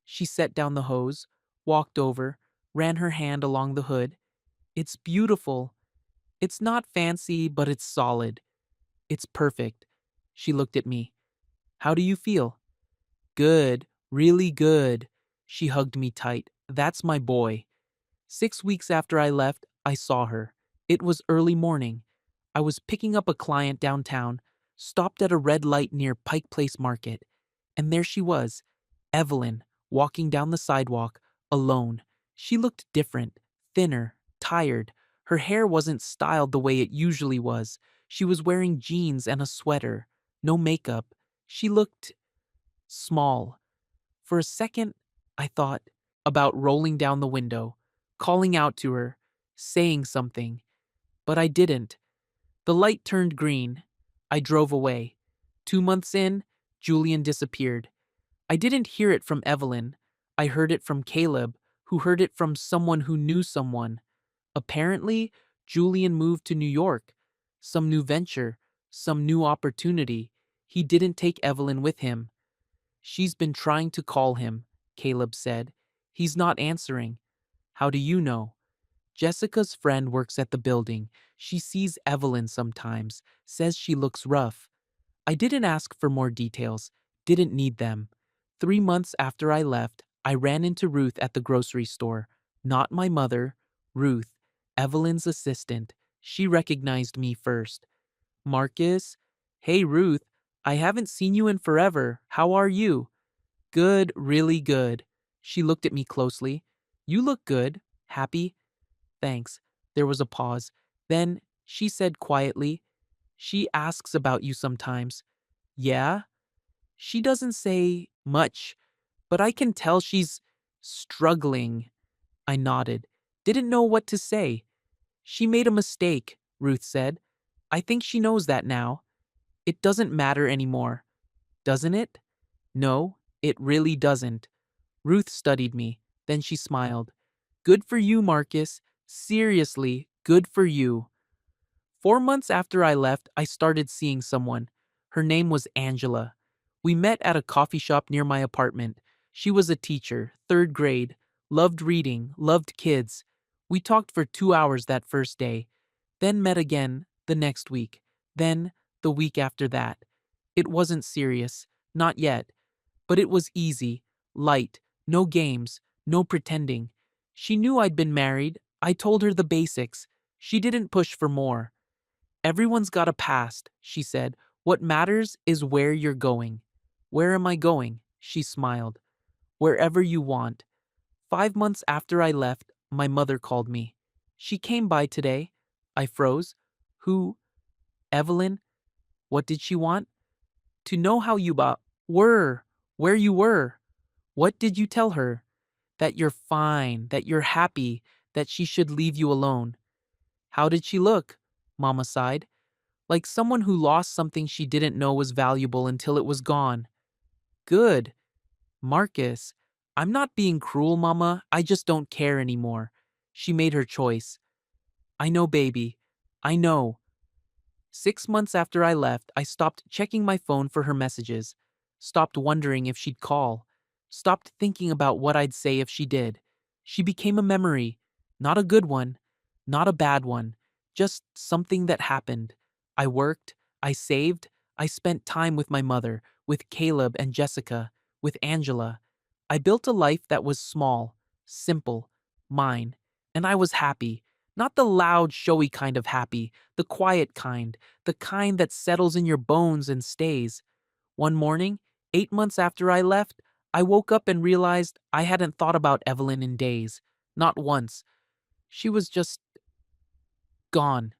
She set down the hose, walked over, ran her hand along the hood. It's beautiful. It's not fancy, but it's solid. It's perfect. She looked at me. How do you feel? Good, really good. She hugged me tight. That's my boy. 6 weeks after I left, I saw her. It was early morning. I was picking up a client downtown, stopped at a red light near Pike Place Market, and there she was, Evelyn, walking down the sidewalk, alone. She looked different, thinner, tired. Her hair wasn't styled the way it usually was. She was wearing jeans and a sweater, no makeup. She looked small. For a second, I thought about rolling down the window, calling out to her, saying something, but I didn't. The light turned green. I drove away. 2 months in, Julian disappeared. I didn't hear it from Evelyn. I heard it from Caleb, who heard it from someone who knew someone. Apparently, Julian moved to New York. Some new venture, some new opportunity. He didn't take Evelyn with him. She's been trying to call him, Caleb said. He's not answering. How do you know? Jessica's friend works at the building. She sees Evelyn sometimes, says she looks rough. I didn't ask for more details, didn't need them. 3 months after I left, I ran into Ruth at the grocery store. Not my mother, Ruth, Evelyn's assistant. She recognized me first. Marcus? Hey, Ruth. I haven't seen you in forever. How are you? Good, really good. She looked at me closely. You look good. Happy? Thanks. There was a pause. Then she said quietly, she asks about you sometimes. Yeah? She doesn't say much, but I can tell she's struggling. I nodded. Didn't know what to say. She made a mistake, Ruth said. I think she knows that now. It doesn't matter anymore. Doesn't it? No, it really doesn't. Ruth studied me. Then she smiled. Good for you, Marcus. Seriously, good for you. 4 months after I left, I started seeing someone. Her name was Angela. We met at a coffee shop near my apartment. She was a teacher, third grade, loved reading, loved kids. We talked for 2 hours that first day, then met again the next week, then the week after that. It wasn't serious, not yet, but it was easy, light, no games, no pretending. She knew I'd been married. I told her the basics. She didn't push for more. Everyone's got a past, she said. What matters is where you're going. Where am I going? She smiled. Wherever you want. 5 months after I left, my mother called me. She came by today. I froze. Who? Evelyn? What did she want? To know how you were, where you were. What did you tell her? That you're fine, that you're happy, that she should leave you alone. How did she look? Mama sighed. Like someone who lost something she didn't know was valuable until it was gone. Good. Marcus, I'm not being cruel, Mama. I just don't care anymore. She made her choice. I know, baby. I know. 6 months after I left, I stopped checking my phone for her messages, stopped wondering if she'd call, stopped thinking about what I'd say if she did. She became a memory, not a good one, not a bad one, just something that happened. I worked, I saved, I spent time with my mother, with Caleb and Jessica, with Angela. I built a life that was small, simple, mine, and I was happy. Not the loud, showy kind of happy, the quiet kind, the kind that settles in your bones and stays. One morning, 8 months after I left, I woke up and realized I hadn't thought about Evelyn in days. Not once. She was just gone.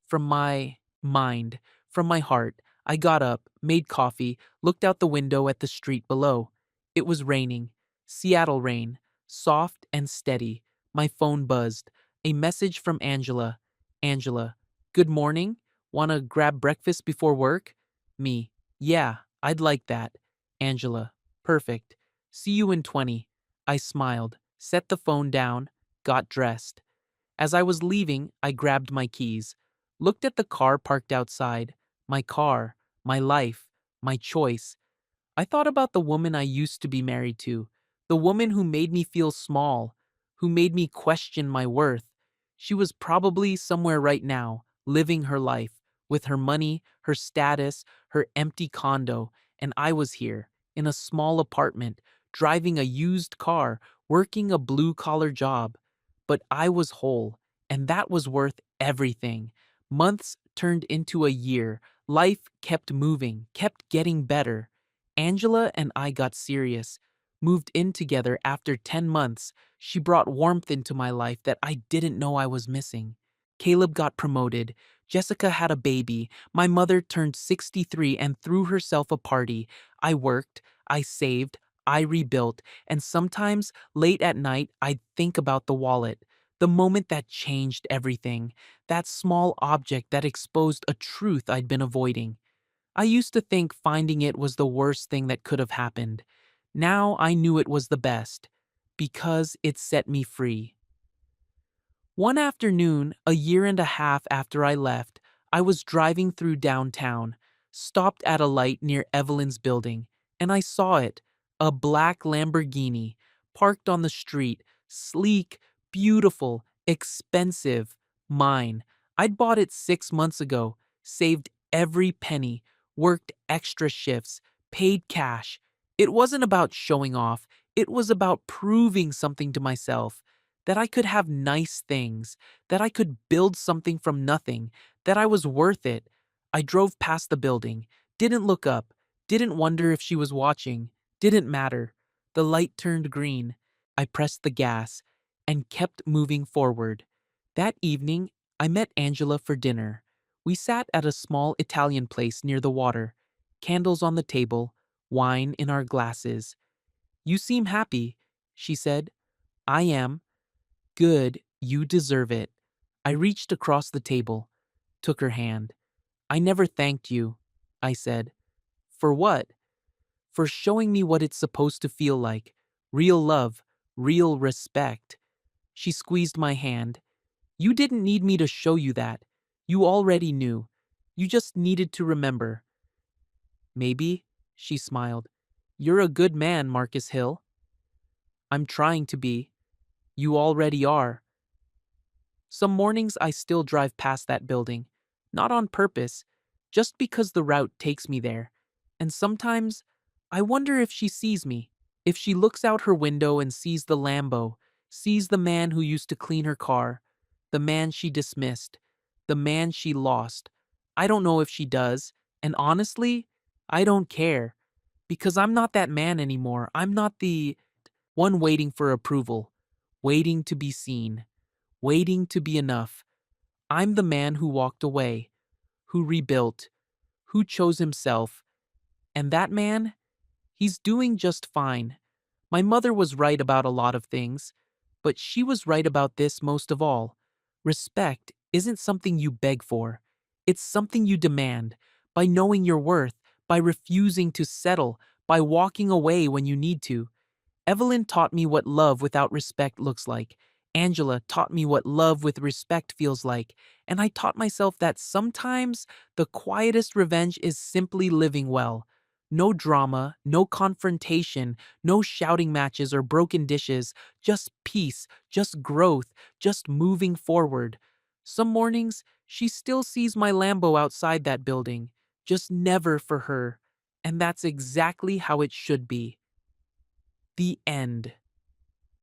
From my mind, from my heart, I got up, made coffee, looked out the window at the street below. It was raining. Seattle rain. Soft and steady. My phone buzzed. A message from Angela. Angela. Good morning. Wanna grab breakfast before work? Me. Yeah, I'd like that. Angela. Perfect. See you in 20. I smiled, set the phone down, got dressed. As I was leaving, I grabbed my keys, looked at the car parked outside. My car, my life, my choice. I thought about the woman I used to be married to, the woman who made me feel small, who made me question my worth. She was probably somewhere right now, living her life, with her money, her status, her empty condo, and I was here, in a small apartment, driving a used car, working a blue-collar job. But I was whole, and that was worth everything. Months turned into a year. Life kept moving, kept getting better. Angela and I got serious, moved in together after 10 months. She brought warmth into my life that I didn't know I was missing. Caleb got promoted. Jessica had a baby. My mother turned 63 and threw herself a party. I worked, I saved, I rebuilt, and sometimes late at night I'd think about the wallet. The moment that changed everything. That small object that exposed a truth I'd been avoiding. I used to think finding it was the worst thing that could have happened. Now I knew it was the best, because it set me free. One afternoon, a year and a half after I left, I was driving through downtown, stopped at a light near Evelyn's building, and I saw it, a black Lamborghini, parked on the street, sleek, beautiful, expensive, mine. I'd bought it 6 months ago, saved every penny, worked extra shifts, paid cash. It wasn't about showing off, it was about proving something to myself that I could have nice things, that I could build something from nothing, that I was worth it. I drove past the building, didn't look up, didn't wonder if she was watching, didn't matter. The light turned green. I pressed the gas and kept moving forward. That evening, I met Angela for dinner. We sat at a small Italian place near the water, candles on the table, wine in our glasses. "You seem happy," she said. "I am." "Good, you deserve it." I reached across the table, took her hand. "I never thanked you," I said. "For what?" "For showing me what it's supposed to feel like. Real love, real respect." She squeezed my hand. "You didn't need me to show you that. You already knew. You just needed to remember." "Maybe," she smiled. "You're a good man, Marcus Hill." "I'm trying to be. You already are." Some mornings I still drive past that building, not on purpose, just because the route takes me there. And sometimes I wonder if she sees me, if she looks out her window and sees the Lambo, sees the man who used to clean her car, the man she dismissed, the man she lost. I don't know if she does, and honestly, I don't care, because I'm not that man anymore. I'm not the one waiting for approval, waiting to be seen, waiting to be enough. I'm the man who walked away, who rebuilt, who chose himself. And that man, he's doing just fine. My mother was right about a lot of things, but she was right about this most of all. Respect isn't something you beg for. It's something you demand, by knowing your worth, by refusing to settle, by walking away when you need to. Evelyn taught me what love without respect looks like. Angela taught me what love with respect feels like. And I taught myself that sometimes the quietest revenge is simply living well. No drama, no confrontation, no shouting matches or broken dishes, just peace, just growth, just moving forward. Some mornings, she still sees my Lambo outside that building, just never for her. And that's exactly how it should be. The end.